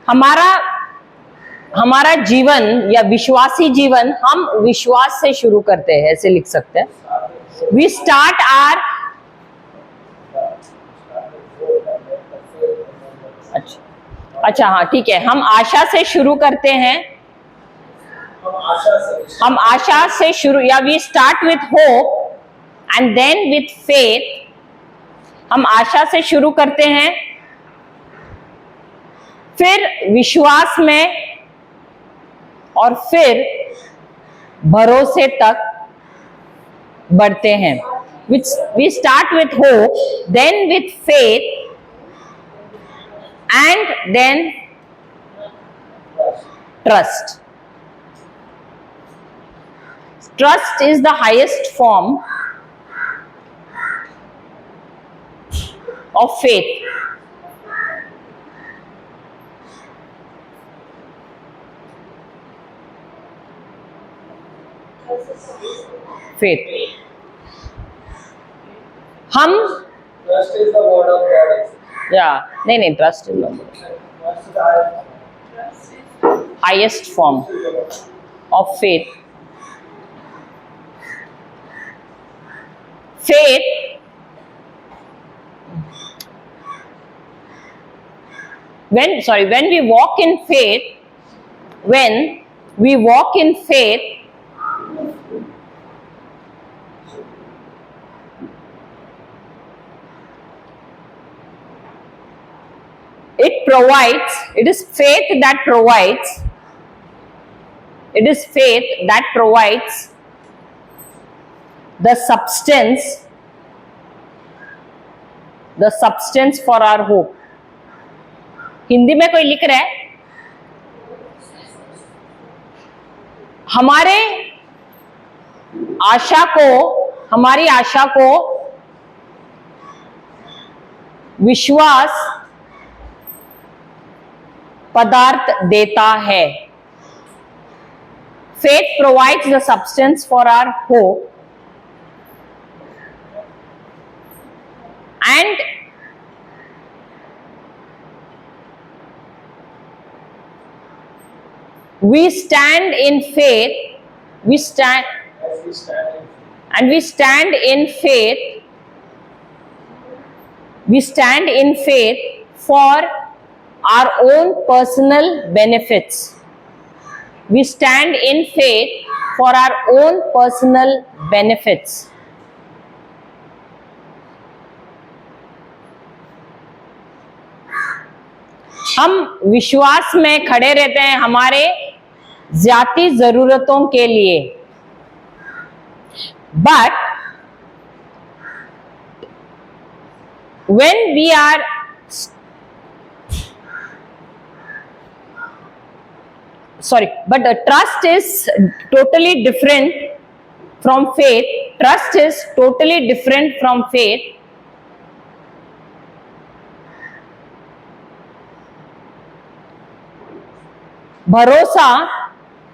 हमारा जीवन या विश्वासी जीवन हम विश्वास से शुरू करते हैं, ऐसे लिख सकते हैं। वी स्टार्ट आर, अच्छा हाँ ठीक है, हम आशा से शुरू करते हैं। हम आशा से शुरू, या we start with hope and then with faith. हम आशा से शुरू करते हैं, फिर विश्वास में, और फिर भरोसे तक बढ़ते हैं। which we start with hope, then with faith, and then trust. Trust is the highest form of faith. Faith. हम Trust is the word of God. या नहीं trust is Trust is the highest form of faith. Faith when we walk in faith, it is faith that provides the substance for our hope. Hindi में कोई लिख रहा है, हमारी आशा को विश्वास पदार्थ देता है. Faith provides the substance for our hope, and we stand in faith. We stand in faith for our own personal benefits. We stand in faith for our own personal benefits. हम विश्वास में खड़े रहते हैं हमारे ज़ाती जरूरतों के लिए, but when we are but the trust is totally different from faith. Trust is totally different from faith. भरोसा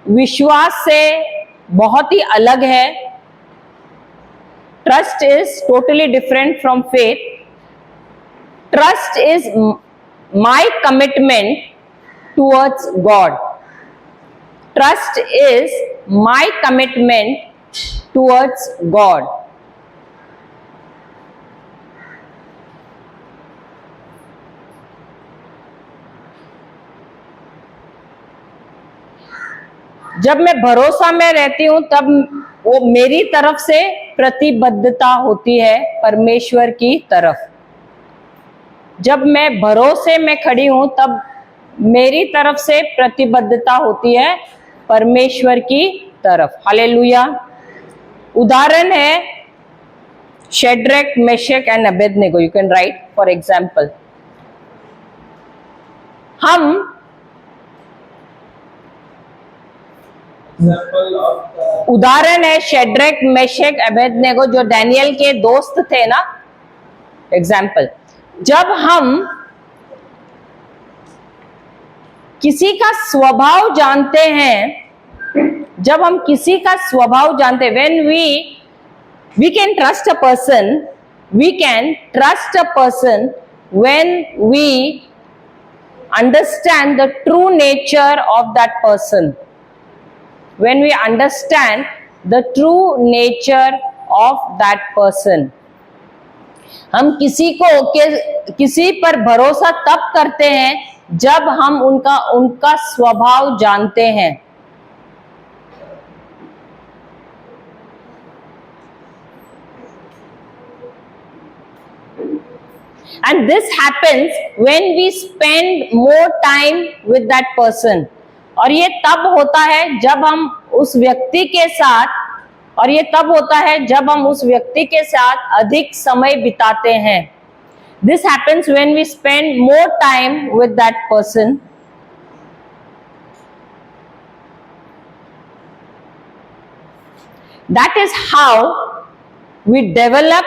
विश्वास से बहुत ही अलग है. Trust is totally different from faith. Trust is my commitment towards God. Trust is my commitment towards God. जब मैं भरोसा में रहती हूं तब वो मेरी तरफ से प्रतिबद्धता होती है परमेश्वर की तरफ. जब मैं भरोसे में खड़ी हूं तब मेरी तरफ से प्रतिबद्धता होती है परमेश्वर की तरफ. हालेलुया. उदाहरण है Shadrach, Meshach and Abednego. You can write for example. हम उदाहरण है शेड्रक, मेशक, अबेदनेगो जो डैनियल के दोस्त थे ना. एग्जाम्पल. जब हम किसी का स्वभाव जानते हैं, when we can trust a person, when we understand the true nature of that person. When we understand the true nature of that person. हम किसी पर भरोसा तब करते हैं जब हम उनका स्वभाव जानते हैं. And this happens when we spend more time with that person. और ये तब होता है जब हम उस व्यक्ति के साथ और ये तब होता है जब हम उस व्यक्ति के साथ अधिक समय बिताते हैं. This happens when we spend more time with that person. That is how we develop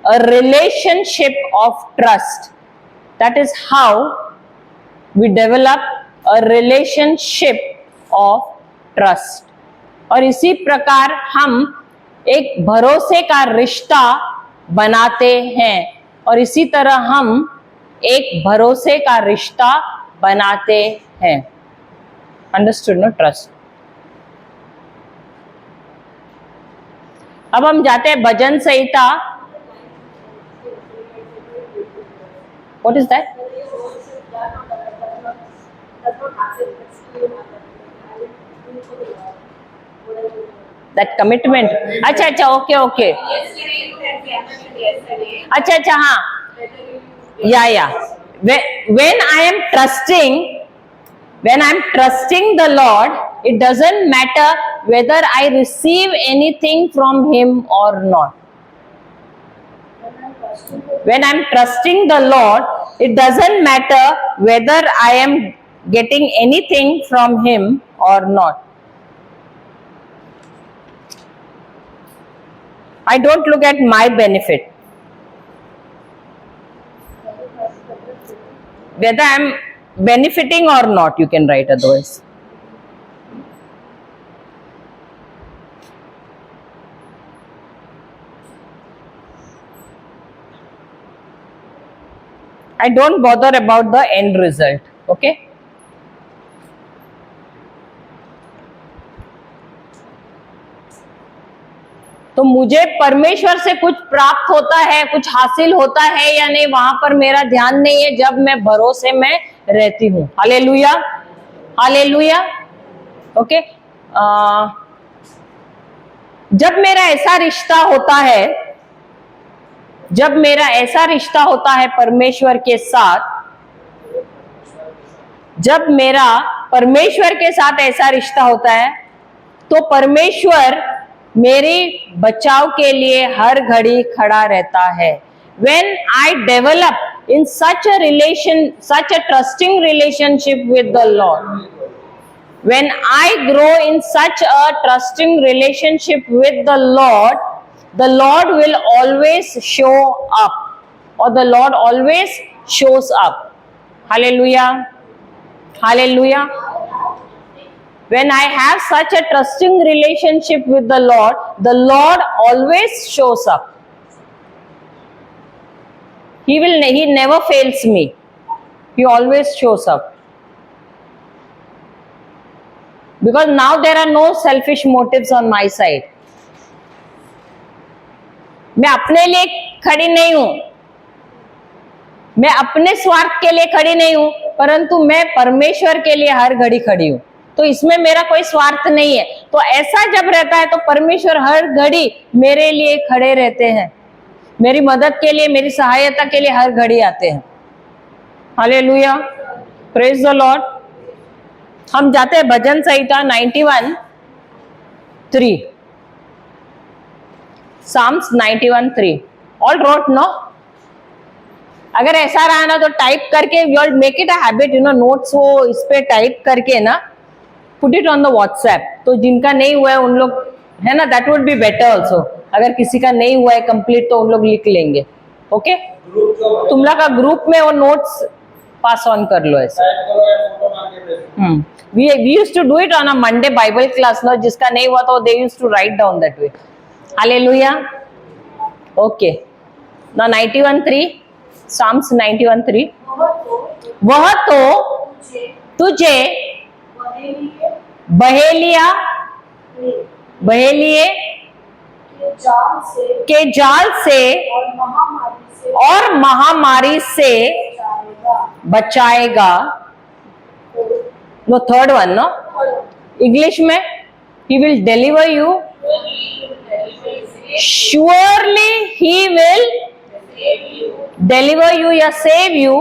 a relationship of trust. That is how we develop a relationship of trust. और इसी प्रकार हम एक भरोसे का रिश्ता बनाते हैं और इसी तरह हम एक भरोसे का रिश्ता बनाते हैं. Understood no? ट्रस्ट. अब हम जाते हैं भजन संहिता. What is that? That commitment. अच्छा अच्छा, ओके ओके. अच्छा अच्छा, हाँ. या when I am trusting the Lord, it doesn't matter whether I receive anything from Him or not. When I'm trusting the Lord, it doesn't matter whether I am getting anything from Him or not. I don't look at my benefit. Whether I'm benefiting or not, you can write otherwise. I don't bother about the end result. Okay? तो मुझे परमेश्वर से कुछ प्राप्त होता है, कुछ हासिल होता है या नहीं, वहां पर मेरा ध्यान नहीं है जब मैं भरोसे में रहती हूं. Hallelujah, hallelujah. ओके. जब मेरा ऐसा रिश्ता होता है, जब मेरा ऐसा रिश्ता होता है परमेश्वर के साथ, जब मेरा परमेश्वर के साथ ऐसा रिश्ता होता है, तो परमेश्वर मेरी बचाव के लिए हर घड़ी खड़ा रहता है. When I develop in such a trusting relationship with the Lord, when I grow in such a trusting relationship with the Lord will always show up, or the Lord always shows up. Hallelujah, hallelujah. When I have such a trusting relationship with the Lord always shows up. He never fails me. He always shows up. Because now there are no selfish motives on my side. मैं अपने लिए खड़ी नहीं हूं, मैं अपने स्वार्थ के लिए खड़ी नहीं हूं, परंतु मैं परमेश्वर के लिए हर घड़ी खड़ी हूं. तो इसमें मेरा कोई स्वार्थ नहीं है. तो ऐसा जब रहता है तो परमेश्वर हर घड़ी मेरे लिए खड़े रहते हैं, मेरी मदद के लिए, मेरी सहायता के लिए हर घड़ी आते हैं. Hallelujah, praise the Lord. हम जाते हैं भजन संहिता 91:3. Psalms 91:3. All wrote no? अगर ऐसा रहा ना तो टाइप करके, you make it a habit, notes वो इस पे टाइप करके ना put it on the WhatsApp. तो जिनका नहीं हुआ है उन लोग, है ना, that would be better also. अगर किसी का नहीं हुआ है कंप्लीट तो उन लोग लिख लेंगे. ओके? तुम लोग का ग्रुप में वो नोट्स पास ऑन कर लो ऐसे. We used to do it on a Monday Bible class ना. जिसका नहीं हुआ तो they used to write down that way. Hallelujah. Okay. ना 91:3, Psalms 91:3. वह तो तुझे बहेलिए के जाल से और महामारी से बचाएगा. No, third one no. English में, he will deliver you. Surely he will deliver you या save you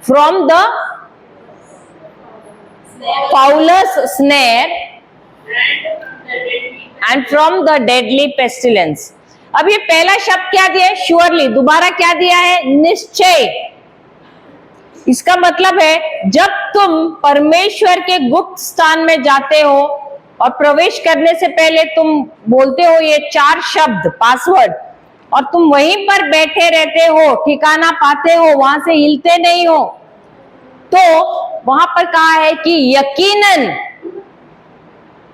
from the fowler's snare and from the deadly pestilence. अब ये पहला शब्द क्या दिया है? श्योरली। दोबारा क्या दिया है? निश्चय। इसका मतलब है जब तुम परमेश्वर के गुप्त स्थान में जाते हो और प्रवेश करने से पहले तुम बोलते हो ये 4 शब्द पासवर्ड, और तुम वहीं पर बैठे रहते हो, ठिकाना पाते हो, वहां से हिलते नहीं हो, तो वहां पर कहा है कि यकीनन,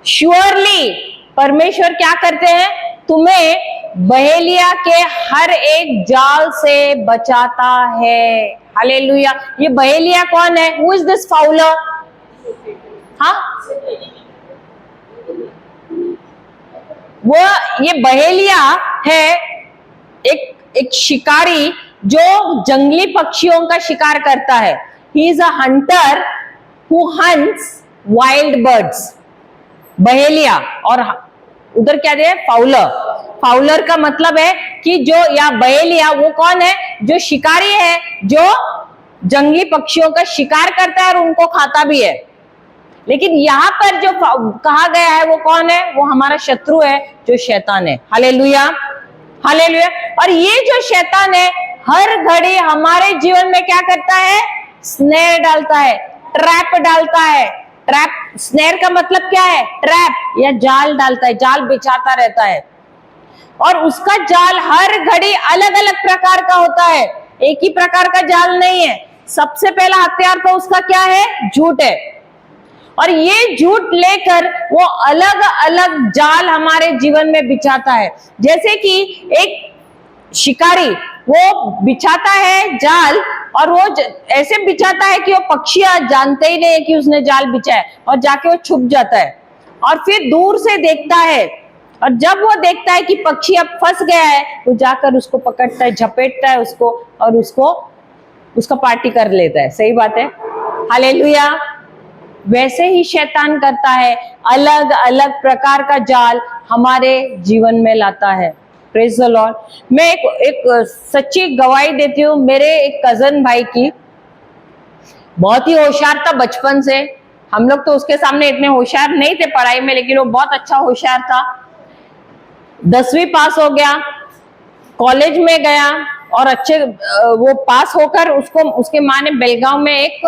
श्योरली परमेश्वर क्या करते हैं? तुम्हें बहेलिया के हर एक जाल से बचाता है। हालेलुया। ये बहेलिया कौन है? Who is this Fowler? हाँ, वो ये बहेलिया है एक शिकारी जो जंगली पक्षियों का शिकार करता है। He is a hunter who hunts wild birds. बहेलिया, और उधर क्या दिया? फाउलर। फाउलर का मतलब है कि जो, या बहेलिया वो कौन है? जो शिकारी है, जो जंगली पक्षियों का शिकार करता है और उनको खाता भी है। लेकिन यहां पर जो कहा गया है वो कौन है? वो हमारा शत्रु है, जो शैतान है। Hallelujah, hallelujah. और ये जो शैतान है हर घड़ी हमारे जीवन में क्या करता है? स्नेर डालता है, ट्रैप डालता है। ट्रैप, स्नेर का मतलब क्या है? ट्रैप या जाल डालता है, जाल बिछाता रहता है। और उसका जाल हर घड़ी अलग अलग प्रकार का होता है, एक ही प्रकार का जाल नहीं है। सबसे पहला हथियार तो उसका क्या है? झूठ है। और ये झूठ लेकर वो अलग अलग जाल हमारे जीवन में बिछाता है। जैसे कि एक शिकारी वो बिछाता है जाल, और वो ऐसे बिछाता है कि वो पक्षियां जानते ही नहीं है कि उसने जाल बिछाया, और जाके वो छुप जाता है और फिर दूर से देखता है, और जब वो देखता है कि पक्षी अब फंस गया है, वो जाकर उसको पकड़ता है, झपेटता है उसको, और उसका पार्टी कर लेता है। सही बात है, हालेलुया। वैसे ही शैतान करता है, अलग अलग प्रकार का जाल हमारे जीवन में लाता है। Praise the Lord. मैं एक सच्ची गवाही देती हूँ मेरे एक कजन भाई की। बहुत ही होशियार था बचपन से। हम लोग तो उसके सामने इतने होशियार नहीं थे पढ़ाई में, लेकिन वो बहुत अच्छा होशियार था। 10वीं पास हो गया, कॉलेज में गया, और अच्छे वो पास होकर उसको उसके माँ ने बेलगांव में एक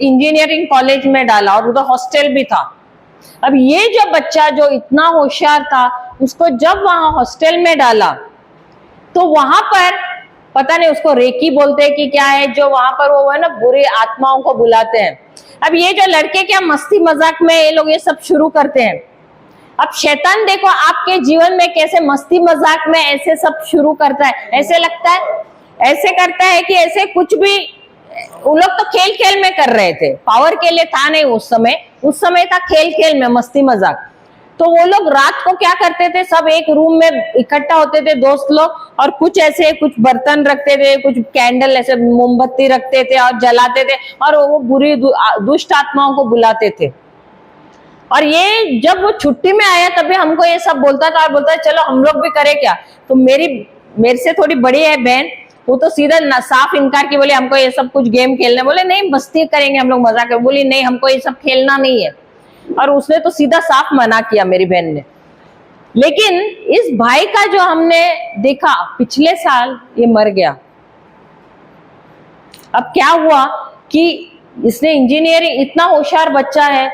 इंजीनियरिंग कॉलेज में डाला, और उधर हॉस्टल भी था। अब ये जो बच्चा जो इतना होशियार था, उसको जब वहां हॉस्टल में डाला, तो वहां पर पता नहीं उसको रेकी बोलते हैं कि क्या है, जो वहां पर वो है ना बुरी आत्माओं को बुलाते हैं। अब ये जो लड़के क्या मस्ती मजाक में ये लोग ये सब शुरू करते हैं। अब शैतान देखो आपके जीवन में कैसे मस्ती मजाक में ऐसे सब शुरू करता है। ऐसे लगता है, ऐसे करता है कि ऐसे कुछ भी, उन लोग तो खेल खेल में कर रहे थे, पावर के लिए था नहीं उस समय था खेल खेल में मस्ती मजाक। तो वो लोग रात को क्या करते थे, सब एक रूम में इकट्ठा होते थे दोस्त लोग, और कुछ बर्तन रखते थे, कुछ कैंडल ऐसे मोमबत्ती रखते थे और जलाते थे, और वो बुरी दुष्ट आत्माओं को बुलाते थे। और ये जब वो छुट्टी में आया तभी हमको ये सब बोलता था, और बोलता है चलो हम लोग भी करें क्या। तो मेरे से थोड़ी बड़ी है बहन, वो तो सीधा साफ इनकार की, बोले हमको ये सब कुछ गेम खेलने, बोले नहीं मस्ती करेंगे हम लोग, मजाक। बोली नहीं हमको ये सब खेलना नहीं है, और उसने तो सीधा साफ मना किया मेरी बहन ने। लेकिन इस भाई का जो हमने देखा, पिछले साल ये मर गया। अब क्या हुआ कि इसने इंजीनियरिंग, इतना होशियार बच्चा है,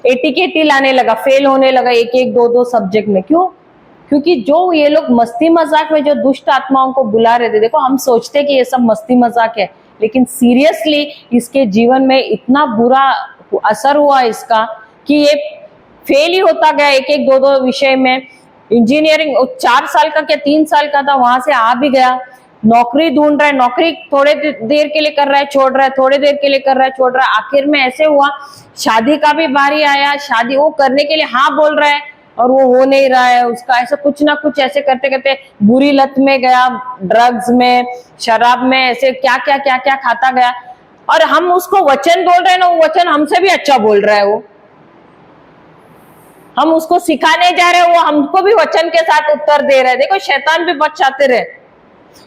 एटीकेटी लाने लगा, फेल होने लगा एक एक दो दो सब्जेक्ट में। क्यों? क्योंकि जो ये लोग मस्ती मजाक में जो दुष्ट आत्माओं को बुला रहे थे, देखो हम सोचते कि ये सब मस्ती मजाक है, लेकिन सीरियसली इसके जीवन में इतना बुरा असर हुआ इसका कि ये फेल ही होता गया एक एक दो दो विषय में। इंजीनियरिंग 4 साल का क्या 3 साल का था, वहां से आ भी गया, नौकरी ढूंढ रहा है, नौकरी थोड़े देर के लिए कर रहा है छोड़ रहा है, थोड़े देर के लिए कर रहा है छोड़ रहा है। आखिर में ऐसे हुआ शादी का भी बारी आया, शादी वो करने के लिए हाँ बोल रहा है और वो हो नहीं रहा है उसका। ऐसा कुछ ना कुछ ऐसे करते करते बुरी लत में गया, ड्रग्स में, शराब में, ऐसे क्या क्या खाता गया। और हम उसको वचन बोल रहे हैं ना, वो वचन हमसे भी अच्छा बोल रहा है। वो हम उसको सिखाने जा रहे हैं, वो हमको भी वचन के साथ उत्तर दे रहे हैं। देखो शैतान भी बहुत चाहते रहे,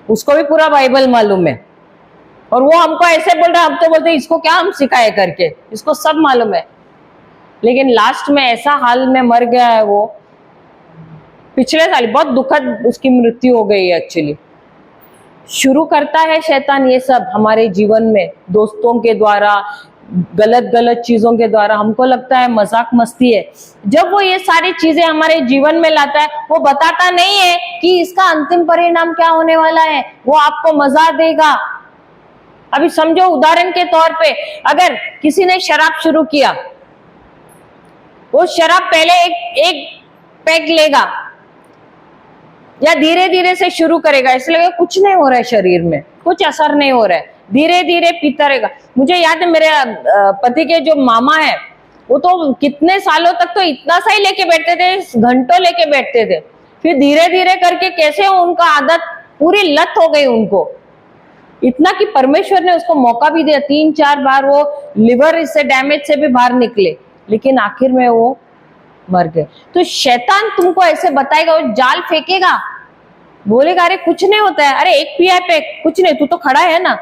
उसको भी पूरा बाइबल मालूम है, और वो हमको ऐसे बोल रहा है, हम तो बोलते हैं इसको क्या हम सिखाए करके, इसको सब मालूम है। लेकिन लास्ट में ऐसा हाल में मर गया है वो, पिछले साल बहुत दुखद उसकी मृत्यु हो गई है एक्चुअली। शुरू करता है शैतान ये सब हमारे जीवन में, दोस्तों के द्वारा, गलत गलत चीजों के द्वारा। हमको लगता है मजाक मस्ती है। जब वो ये सारी चीजें हमारे जीवन में लाता है, वो बताता नहीं है कि इसका अंतिम परिणाम क्या होने वाला है, वो आपको मजा देगा। अभी समझो, उदाहरण के तौर पे, अगर किसी ने शराब शुरू किया, वो शराब पहले एक पैक लेगा या धीरे धीरे से शुरू करेगा, इसलिए लगेगा कुछ नहीं हो रहा है, शरीर में कुछ असर नहीं हो रहा है, धीरे धीरे पीता रहेगा। मुझे याद है मेरे पति के जो मामा है, वो तो कितने सालों तक तो इतना सा ही लेके बैठते थे, घंटों लेके बैठते थे, फिर धीरे धीरे करके कैसे उनका आदत पूरी लत हो गई उनको, इतना कि परमेश्वर ने उसको मौका भी दिया, 3-4 बार वो लिवर इससे डैमेज से भी बाहर निकले, लेकिन आखिर में वो मर गए। तो शैतान तुमको ऐसे बताएगा, वो जाल फेंकेगा, बोलेगा अरे कुछ नहीं होता है, अरे एक पिया पे कुछ नहीं, तू तो खड़ा है ना,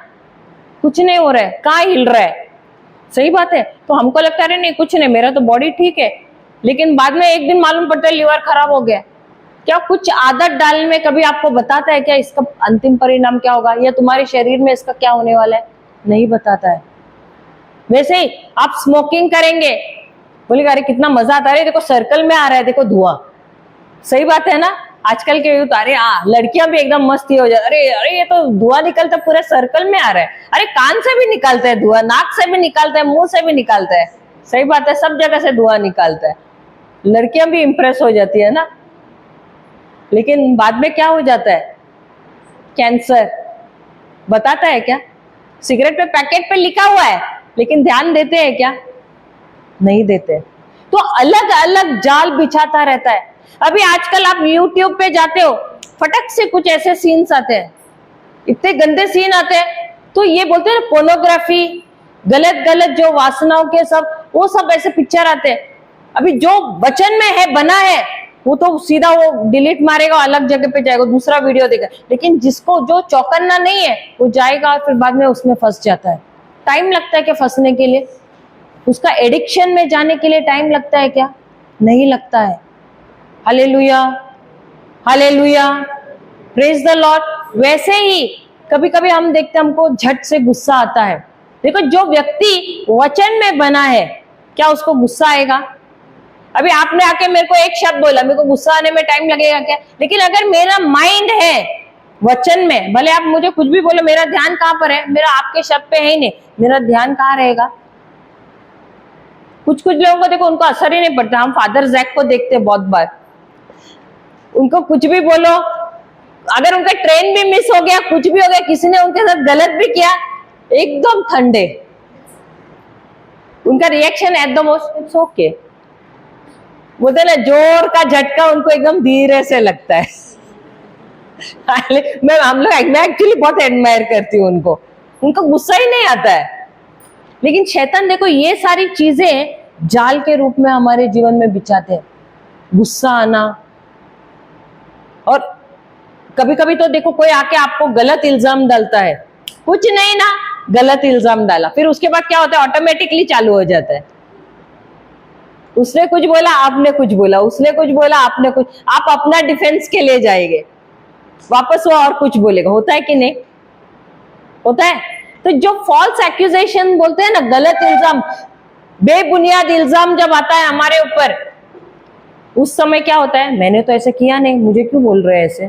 कुछ नहीं हो रहा है, कहाँ हिल रहा है। सही बात है। तो हमको लगता है अरे नहीं कुछ नहीं, मेरा तो बॉडी ठीक है, लेकिन बाद में एक दिन मालूम पड़ता है लिवर खराब हो गया। क्या कुछ आदत डालने में कभी आपको बताता है क्या इसका अंतिम परिणाम क्या होगा, या तुम्हारे शरीर में इसका क्या होने वाला है? नहीं बताता है। वैसे ही आप स्मोकिंग करेंगे, बोलेगा अरे कितना मजा आता है, देखो सर्कल में आ रहा है, देखो धुआं। सही बात है ना। आजकल के यूथ, अरे लड़कियां भी एकदम मस्ती हो जाती, अरे अरे ये तो धुआं निकलता पूरे सर्कल में आ रहा है, अरे कान से भी निकालता है धुआं, नाक से भी निकालता है, मुंह से भी निकालता है। सही बात है, सब जगह से धुआं निकालता है। लड़कियां भी इंप्रेस हो जाती है ना, लेकिन बाद में क्या हो जाता है? कैंसर। बताता है क्या? सिगरेट पे पैकेट पे लिखा हुआ है, लेकिन ध्यान देते हैं क्या? नहीं देते। तो अलग अलग जाल बिछाता रहता है। अभी आजकल आप YouTube पे जाते हो, फटक से कुछ ऐसे सीन्स आते हैं, इतने गंदे सीन आते हैं, तो ये बोलते हैं पोर्नोग्राफी, गलत गलत जो वासनाओं के सब, वो सब ऐसे पिक्चर आते हैं। अभी जो वचन में है, बना है, वो तो सीधा वो डिलीट मारेगा, अलग जगह पे जाएगा, दूसरा वीडियो देगा। लेकिन जिसको जो चौकन्ना नहीं है, वो जाएगा और फिर बाद में उसमें फंस जाता है। टाइम लगता है क्या फंसने के लिए? उसका एडिक्शन में जाने के लिए टाइम लगता है क्या? नहीं लगता है। Hallelujah, hallelujah, praise the Lord. वैसे ही कभी कभी हम देखते हैं, हमको झट से गुस्सा आता है। देखो, जो व्यक्ति वचन में बना है, क्या उसको गुस्सा आएगा? अभी आपने आके मेरे को एक शब्द बोला, मेरे को गुस्सा आने में टाइम लगेगा क्या? लेकिन अगर मेरा माइंड है वचन में, भले आप मुझे कुछ भी बोलो, मेरा ध्यान कहाँ पर है? मेरा आपके शब्द पे है ही नहीं, मेरा ध्यान कहाँ रहेगा? कुछ कुछ लोगों को देखो, उनको असर ही नहीं पड़ता। हम फादर जैक को देखते हैं बहुत बार, उनको कुछ भी बोलो, अगर उनका ट्रेन भी मिस हो गया, कुछ भी हो गया, किसी ने उनके साथ गलत भी किया, एकदम ठंडे, उनका रिएक्शन एकदम इट्स ओके। बोलते ना, जोर का झटका उनको एकदम धीरे से लगता है। मैं एक्चुअली बहुत एडमायर करती हूँ उनको, उनको गुस्सा ही नहीं आता है। लेकिन शैतान देखो, ये सारी चीजें जाल के रूप में हमारे जीवन में बिछाते हैं। गुस्सा आना, और कभी कभी तो देखो, कोई आके आपको गलत इल्जाम डालता है, कुछ नहीं ना, गलत इल्जाम डाला, फिर उसके बाद क्या होता है? ऑटोमेटिकली चालू हो जाता है, उसने कुछ बोला, आपने कुछ बोला, उसने कुछ बोला, आपने कुछ, आप अपना डिफेंस के लिए जाएंगे, वापस वो और कुछ बोलेगा। होता है कि नहीं? होता है। तो जो फॉल्स एक्यूजेशन बोलते हैं ना, गलत इल्जाम, बेबुनियाद इल्जाम जब आता है हमारे ऊपर, उस समय क्या होता है? मैंने तो ऐसे किया नहीं, मुझे क्यों बोल रहे हैं ऐसे?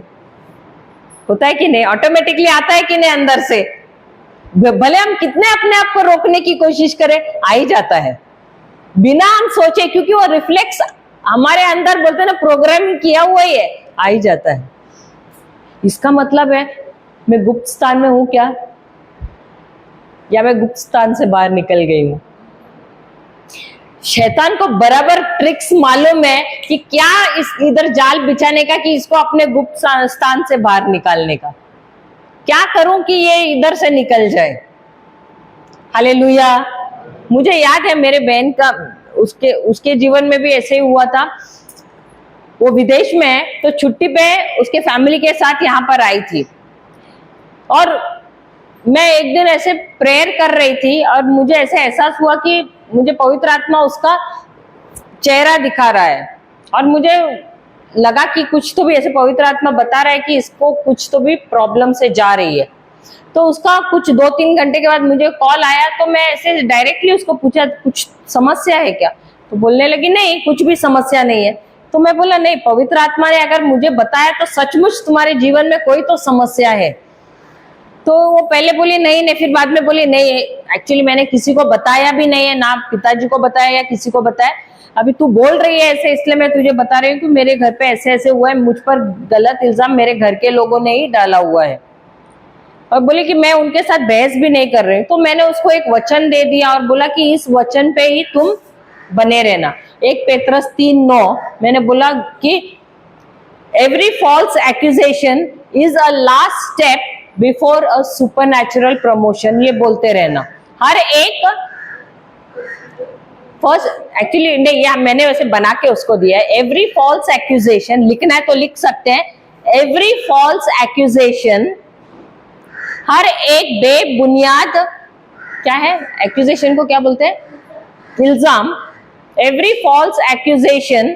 होता है कि नहीं? ऑटोमेटिकली आता है कि नहीं अंदर से? भले हम कितने अपने आप को रोकने की कोशिश करें, आ ही जाता है बिना हम सोचे, क्योंकि वो रिफ्लेक्स हमारे अंदर, बोलते हैं ना, प्रोग्राम किया हुआ ही है, आ ही जाता है। इसका मतलब है मैं गुप्त स्थान में हूं क्या, या मैं गुप्त स्थान से बाहर निकल गई हूं? शैतान को बराबर ट्रिक्स मालूम है कि क्या इस इधर जाल बिछाने का, कि इसको अपने गुप्त स्थान से बाहर निकालने का। क्या करूं कि ये इधर से निकल जाए? हालेलुया। मुझे याद है मेरे बहन का, उसके जीवन में भी ऐसे ही हुआ था। वो विदेश में है, तो छुट्टी पे उसके फैमिली के साथ यहाँ पर आई थी, और मैं एक दिन ऐसे प्रेयर कर रही थी, और मुझे ऐसे एहसास हुआ कि मुझे पवित्र आत्मा उसका चेहरा दिखा रहा है, और मुझे लगा कि कुछ तो भी ऐसे पवित्र आत्मा बता रहा है कि इसको कुछ तो भी प्रॉब्लम से जा रही है। तो उसका कुछ 2-3 घंटे के बाद मुझे कॉल आया, तो मैं ऐसे डायरेक्टली उसको पूछा कुछ समस्या है क्या, तो बोलने लगी नहीं कुछ भी समस्या नहीं है। तो मैं बोला नहीं, पवित्र आत्मा ने अगर मुझे बताया तो सचमुच तुम्हारे जीवन में कोई तो समस्या है। तो वो पहले बोली नहीं नहीं, फिर बाद में बोली नहीं एक्चुअली मैंने किसी को बताया भी नहीं है, ना पिताजी को बताया या किसी को बताया, अभी तू बोल रही है ऐसे इसलिए मैं तुझे बता रही हूँ कि मेरे घर पे ऐसे ऐसे हुआ है, मुझ पर गलत इल्जाम मेरे घर के लोगों ने ही डाला हुआ है। और बोली कि मैं उनके साथ बहस भी नहीं कर रही हूँ। तो मैंने उसको एक वचन दे दिया और बोला कि इस वचन पे ही तुम बने रहना। 1 पेत्रस 3:9 मैंने बोला कि every false accusation is a last step before a supernatural promotion, ये बोलते रहना। हर एक फर्स्ट एक्चुअली नहीं, या मैंने वैसे बना के उसको दिया है। एवरी फॉल्स एक्यूजेशन लिखना है तो लिख सकते हैं, एवरी फॉल्स एक्यूजेशन, हर एक बेबुनियाद, क्या है एक्यूजेशन को क्या बोलते हैं, इल्जाम। Every false accusation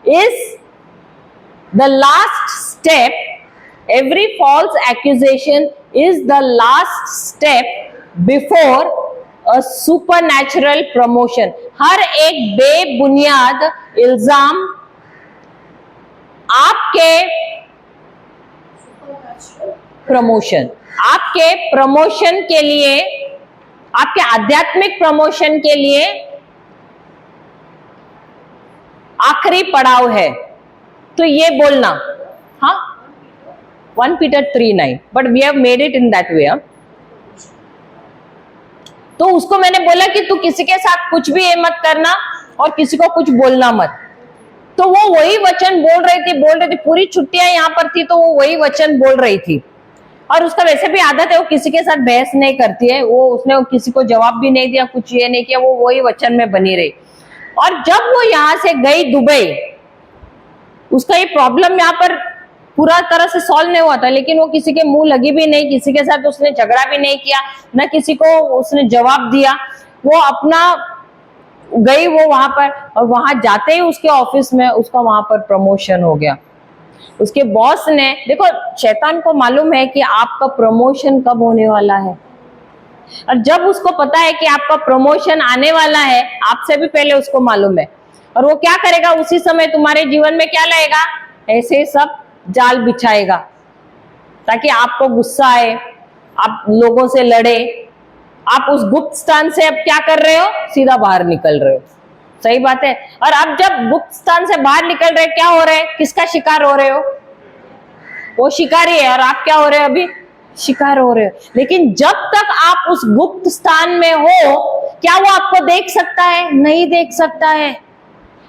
is the last step, every false accusation is the last step before a supernatural promotion. हर एक बेबुनियाद इल्जाम आपके प्रमोशन, आपके प्रमोशन के लिए, आपके आध्यात्मिक प्रमोशन के लिए आखिरी पड़ाव है। तो ये बोलना, हाँ 1 Peter 3:9, but we have made it in that way. तो उसको मैंने बोला कि तू किसी के साथ कुछ भी ये मत करना और किसी को कुछ बोलना मत। तो वो वही वचन बोल रही थी, पूरी छुट्टियां यहाँ पर थी तो वो वही वचन बोल रही थी। और उसका वैसे भी आदत है, वो किसी के साथ बहस नहीं करती है, उसने किसी को जवाब भी नहीं दिया, कुछ ये नहीं किया, वो वही वचन में बनी रही। और जब वो यहाँ से गई दुबई, उसका ये प्रॉब्लम यहाँ पर पूरा तरह से सॉल्व नहीं हुआ था, लेकिन वो किसी के मुंह लगी भी नहीं, किसी के साथ उसने झगड़ा भी नहीं किया, ना किसी को उसने जवाब दिया, वो अपना गई वो वहां पर। और वहां जाते ही उसके ऑफिस में उसका वहां पर प्रमोशन हो गया। उसके बॉस ने, देखो शैतान को मालूम है कि आपका प्रमोशन कब होने वाला है, और जब उसको पता है कि आपका प्रमोशन आने वाला है, आपसे भी पहले उसको मालूम है, और वो क्या करेगा, उसी समय तुम्हारे जीवन में क्या लाएगा, ऐसे सब जाल बिछाएगा ताकि आपको गुस्सा आए, आप लोगों से लड़े, आप उस गुप्त स्थान से अब क्या कर रहे हो, सीधा बाहर निकल रहे हो। सही बात है। और अब जब गुप्त स्थान से बाहर निकल रहे, क्या हो रहे, किसका शिकार हो रहे हो, वो शिकारी है और आप क्या हो रहे हो, अभी शिकार हो रहे हो। लेकिन जब तक आप उस गुप्त स्थान में हो, क्या वो आपको देख सकता है, नहीं देख सकता है,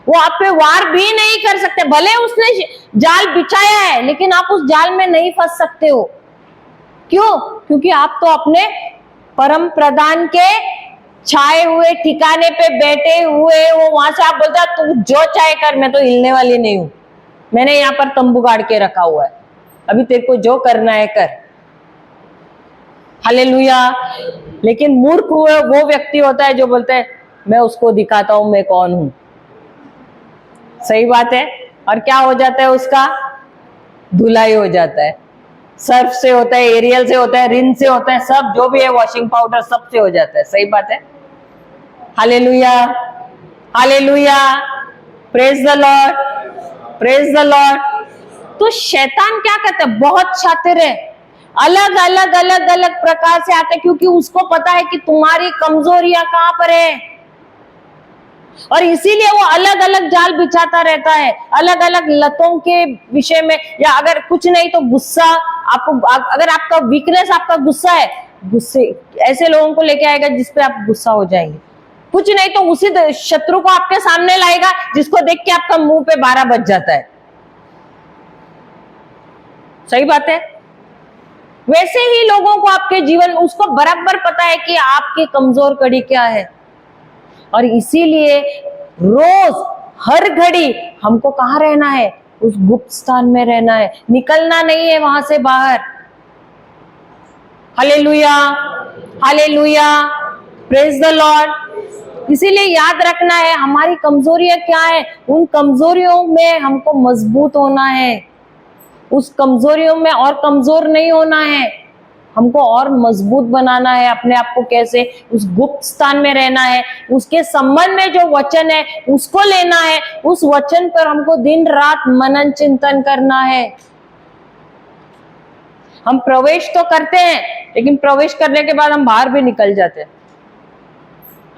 वो आप पे वार भी नहीं कर सकते। भले उसने जाल बिछाया है, लेकिन आप उस जाल में नहीं फंस सकते हो। क्यों? क्योंकि आप तो अपने परम प्रधान के छाए हुए ठिकाने पे बैठे हुए हो। वहां से आप बोलते हो तू जो चाहे कर, मैं तो हिलने वाली नहीं हूं, मैंने यहाँ पर तंबू गाड़ के रखा हुआ है, अभी तेरे को जो करना है कर। हालेलुया। लेकिन मूर्ख वो व्यक्ति होता है जो बोलता है मैं उसको दिखाता हूं मैं कौन हूं। सही बात है। और क्या हो जाता है, उसका धुलाई हो जाता है, सर्फ से होता है, एरियल से होता है, रिन से होता है, सब जो भी है वॉशिंग पाउडर सब से हो जाता है। सही बात है। Hallelujah, hallelujah, praise the Lord, praise the Lord. तो शैतान क्या करता है, बहुत शातिर है, अलग अलग अलग अलग प्रकार से आता है, क्योंकि उसको पता है कि तुम्हारी कमजोरियां कहां पर है, और इसीलिए वो अलग अलग जाल बिछाता रहता है, अलग अलग लतों के विषय में। या अगर कुछ नहीं तो गुस्सा, आपको अगर आपका वीकनेस आपका गुस्सा है, गुस्से ऐसे लोगों को लेके आएगा जिसपे आप गुस्सा हो जाएंगे। कुछ नहीं तो उसी शत्रु को आपके सामने लाएगा जिसको देख के आपका मुंह पे 12 बज जाता है। सही बात है। वैसे ही लोगों को आपके जीवन में उसको बराबर पता है कि आपकी कमजोर कड़ी क्या है, और इसीलिए रोज हर घड़ी हमको कहाँ रहना है, उस गुप्त स्थान में रहना है, निकलना नहीं है वहां से बाहर। Hallelujah, hallelujah, praise the Lord. इसीलिए याद रखना है हमारी कमजोरियां क्या है, उन कमजोरियों में हमको मजबूत होना है, उस कमजोरियों में और कमजोर नहीं होना है, हमको और मजबूत बनाना है अपने आप को। कैसे? उस गुप्त स्थान में रहना है, उसके संबंध में जो वचन है उसको लेना है, उस वचन पर हमको दिन रात मनन चिंतन करना है। हम प्रवेश तो करते हैं, लेकिन प्रवेश करने के बाद हम बाहर भी निकल जाते हैं।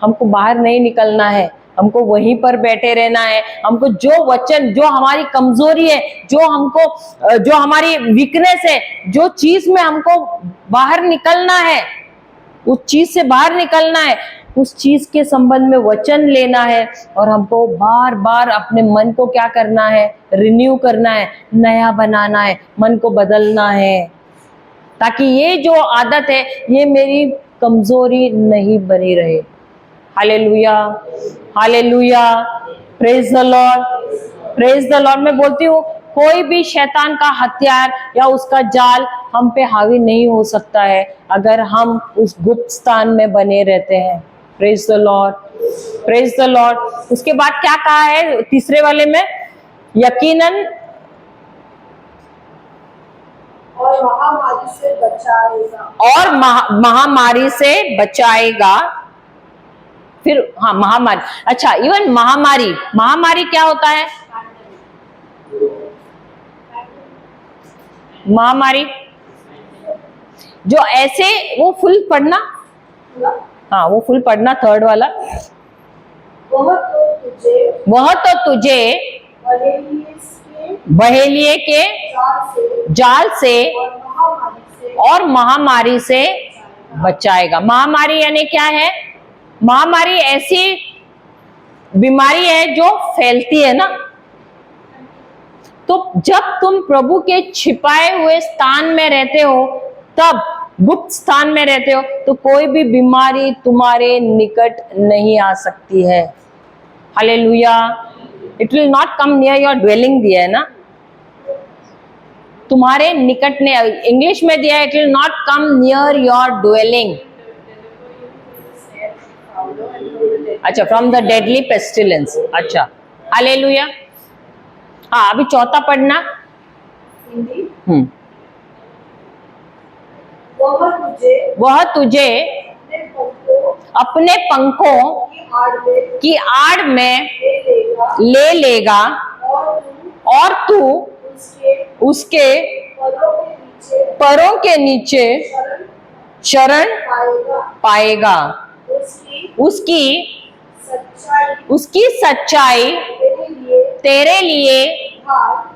हमको बाहर नहीं निकलना है, हमको वहीं पर बैठे रहना है। हमको जो वचन, जो हमारी कमजोरी है, जो हमारी वीकनेस है, जो चीज में हमको बाहर निकलना है, उस चीज से बाहर निकलना है, उस चीज के संबंध में वचन लेना है। और हमको बार बार अपने मन को क्या करना है? रिन्यू करना है, नया बनाना है, मन को बदलना है, ताकि ये जो आदत है ये मेरी कमजोरी नहीं बनी रहे। Hallelujah, hallelujah, praise the Lord, praise the Lord. मैं बोलती हूँ कोई भी शैतान का हथियार या उसका जाल हम पे हावी नहीं हो सकता है अगर हम उस गुप्त स्थान में बने रहते हैं। Praise the Lord, praise the Lord. उसके बाद क्या कहा है तीसरे वाले में? यकीनन और महामारी से बचाएगा, और महामारी से बचाएगा। फिर हाँ, महामारी, अच्छा, इवन महामारी, महामारी क्या होता है? महामारी जो ऐसे, वो फुल पढ़ना, हाँ वो फुल पढ़ना, थर्ड वाला। वह तो तुझे बहेलिए के जाल से और महामारी से बचाएगा। महामारी यानी क्या है? महामारी ऐसी बीमारी है जो फैलती है ना। तो जब तुम प्रभु के छिपाए हुए स्थान में रहते हो, तब गुप्त स्थान में रहते हो, तो कोई भी बीमारी तुम्हारे निकट नहीं आ सकती है। Hallelujah. It will not come near your dwelling दिया है ना, तुम्हारे निकट ने, इंग्लिश में दिया है it will not come near your dwelling. अच्छा, फ्रॉम द डेडली पेस्टिलेंस। अच्छा, हालेलुया। हाँ, अभी चौथा पढ़ना। वह तुझे अपने पंखों की आड़ में ले लेगा और तू उसके पैरों के नीचे शरण पाएगा। उसकी सच्चाई तेरे लिए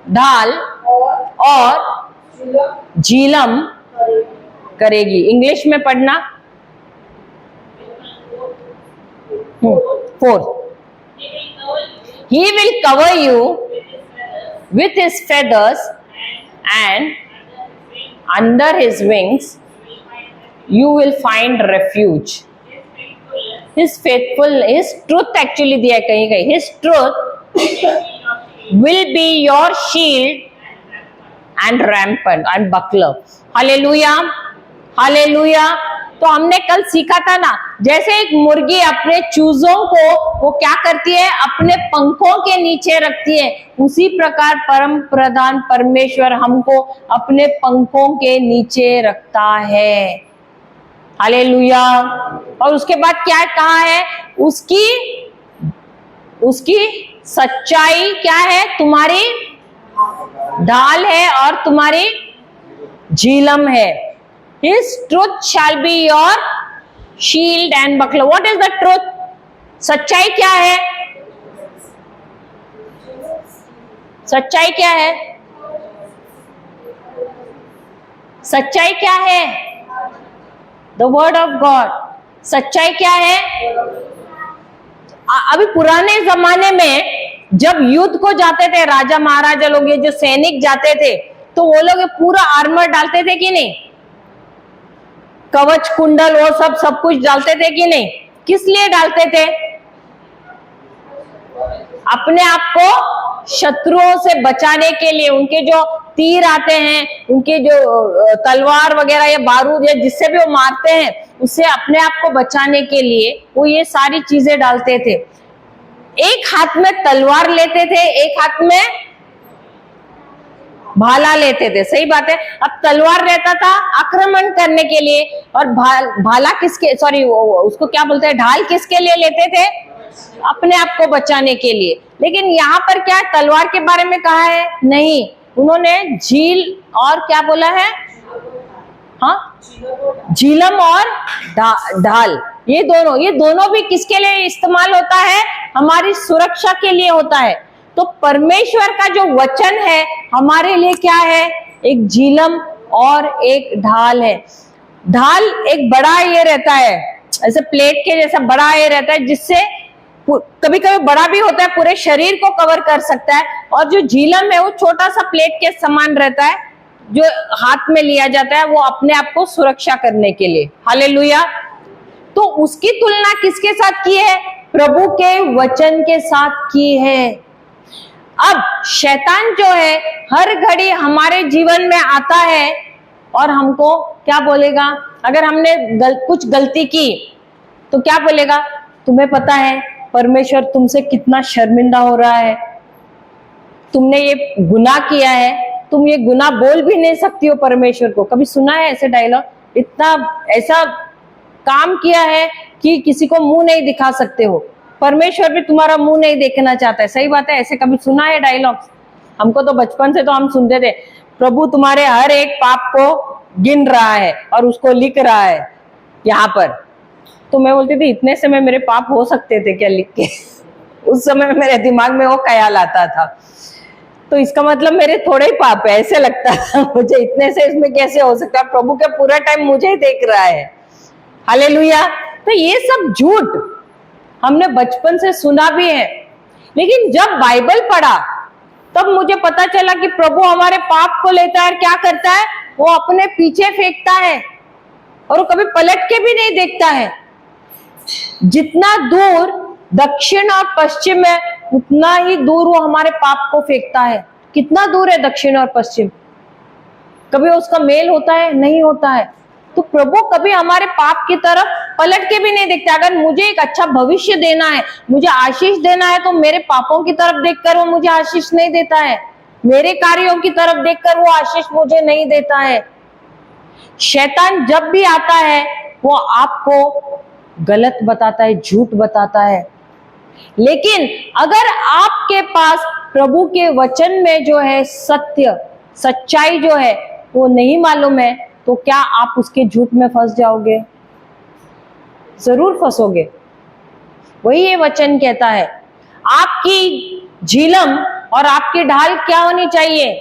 ढाल और झीलम करेगी। इंग्लिश में पढ़ना। 4 He will cover you with his feathers and under his wings you will find refuge. His truth actually दिया है कहीं कहीं। His truth will be your shield and rampart and buckler. Hallelujah, hallelujah. तो हमने कल सीखा था ना, जैसे एक मुर्गी अपने चूजों को वो क्या करती है? अपने पंखों के नीचे रखती है, उसी प्रकार परम प्रधान परमेश्वर हमको अपने पंखों के नीचे रखता है। हालेलुया। और उसके बाद क्या कहा है? उसकी सच्चाई क्या है? तुम्हारी ढाल है और तुम्हारी झीलम है। His truth shall be your shield and buckler. What is the truth? सच्चाई क्या है? सच्चाई क्या है? सच्चाई क्या है? The word of God. सच्चाई क्या है? अभी पुराने जमाने में जब युद्ध को जाते थे राजा महाराजा लोग, ये जो सैनिक जाते थे, तो वो लोग पूरा आर्मर डालते थे कि नहीं? कवच कुंडल वो सब कुछ डालते थे कि नहीं? किस लिए डालते थे? अपने आप को शत्रुओं से बचाने के लिए, उनके जो तीर आते हैं, उनके जो तलवार वगैरह या बारूद या जिससे भी वो मारते हैं, उससे अपने आप को बचाने के लिए वो ये सारी चीजें डालते थे। एक हाथ में तलवार लेते थे, एक हाथ में भाला लेते थे। सही बात है। अब तलवार रहता था आक्रमण करने के लिए, और भाला किसके, सॉरी उसको क्या बोलते हैं, ढाल किसके लिए लेते थे? अपने आप को बचाने के लिए। लेकिन यहाँ पर क्या तलवार के बारे में कहा है? नहीं, उन्होंने झील और क्या बोला है? हाँ, झीलम और ढाल, ये दोनों भी किसके लिए इस्तेमाल होता है? हमारी सुरक्षा के लिए होता है। तो परमेश्वर का जो वचन है हमारे लिए क्या है? एक झीलम और एक ढाल है। ढाल एक बड़ा ये रहता है, ऐसे प्लेट के जैसा बड़ा ये रहता है, जिससे कभी कभी बड़ा भी होता है, पूरे शरीर को कवर कर सकता है। और जो झीलम है वो छोटा सा प्लेट के समान रहता है, जो हाथ में लिया जाता है, वो अपने आप को सुरक्षा करने के लिए। हालेलुया। तो उसकी तुलना किसके साथ की है? प्रभु के वचन के साथ की है। अब शैतान जो है हर घड़ी हमारे जीवन में आता है और हमको क्या बोलेगा? अगर हमने कुछ गलती की तो क्या बोलेगा? तुम्हें पता है परमेश्वर तुमसे कितना शर्मिंदा हो रहा है, तुमने ये गुनाह किया है, तुम ये गुनाह बोल भी नहीं सकती हो परमेश्वर को। कभी सुना है ऐसे डायलॉग? इतना ऐसा काम किया है कि किसी को मुंह नहीं दिखा सकते हो, परमेश्वर भी तुम्हारा मुंह नहीं देखना चाहता है। सही बात है, ऐसे कभी सुना है डायलॉग? हमको तो बचपन से तो हम सुनते थे, प्रभु तुम्हारे हर एक पाप को गिन रहा है और उसको लिख रहा है यहाँ पर। तो मैं बोलती थी इतने से में मेरे पाप हो सकते थे क्या लिख के? उस समय मेरे दिमाग में वो ख्याल आता था। तो इसका मतलब मेरे थोड़े ही पाप है, ऐसे लगता था मुझे, इतने से इसमें कैसे हो सकता है? प्रभु के पूरा टाइम मुझे ही देख रहा है। हालेलुया। तो ये सब झूठ हमने बचपन से सुना भी है, लेकिन जब बाइबल पढ़ा तब मुझे पता चला कि प्रभु हमारे पाप को लेता है और क्या करता है? वो अपने पीछे फेंकता है और वो कभी पलट के भी नहीं देखता है। जितना दूर दक्षिण और पश्चिम है उतना ही दूर वो हमारे पाप को फेंकता है। कितना दूर है दक्षिण और पश्चिम? कभी उसका मेल होता है? नहीं होता है। तो प्रभु कभी हमारे पाप की तरफ पलट के भी नहीं देखता। अगर मुझे एक अच्छा भविष्य देना है, मुझे आशीष देना है, तो मेरे पापों की तरफ देखकर वो मुझे आशीष नहीं देता है, मेरे कार्यों की तरफ देखकर वो आशीष मुझे नहीं देता है। शैतान जब भी आता है वो आपको गलत बताता है, झूठ बताता है। लेकिन अगर आपके पास प्रभु के वचन में जो है सत्य, सच्चाई जो है वो नहीं मालूम है, तो क्या आप उसके झूठ में फंस जाओगे? जरूर फंसोगे। वही ये वचन कहता है। आपकी झीलम और आपकी ढाल क्या होनी चाहिए?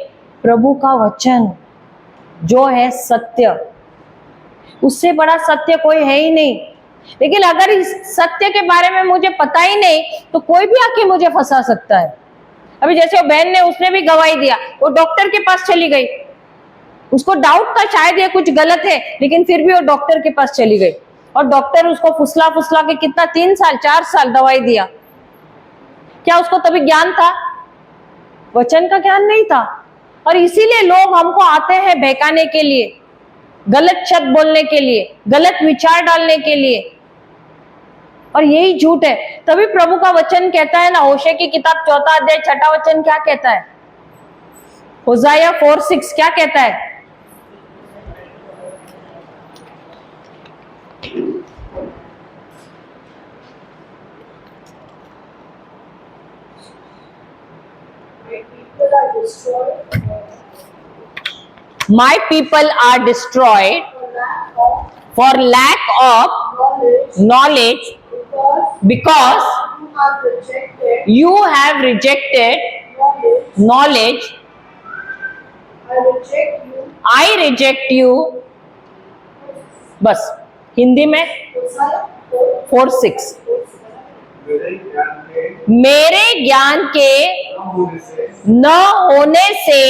प्रभु का वचन जो है सत्य। उससे बड़ा सत्य कोई है ही नहीं। लेकिन अगर इस सत्य के बारे में मुझे पता ही नहीं तो कोई भी आके मुझे फंसा सकता है। अभी जैसे वो बहन ने, उसने भी गवाही दिया, वो डॉक्टर के पास चली गई, उसको डाउट था शायद ये कुछ गलत है, लेकिन फिर भी वो डॉक्टर के पास चली गई और डॉक्टर उसको फुसला फुसला के कितना 3 साल 4 साल दवाई दिया। क्या उसको तभी ज्ञान था? वचन का ज्ञान नहीं था। और इसीलिए लोग हमको आते हैं बहकाने के लिए, गलत शब्द बोलने के लिए, गलत विचार डालने के लिए, और यही झूठ है। तभी प्रभु का वचन कहता है ना, होशे की किताब 4 अध्याय 6 वचन क्या कहता है? होशाया 4:6 क्या कहता है? My people are destroyed for lack of knowledge, because you have rejected knowledge. I reject you. बस हिंदी में 4:6 मेरे ज्ञान के न होने से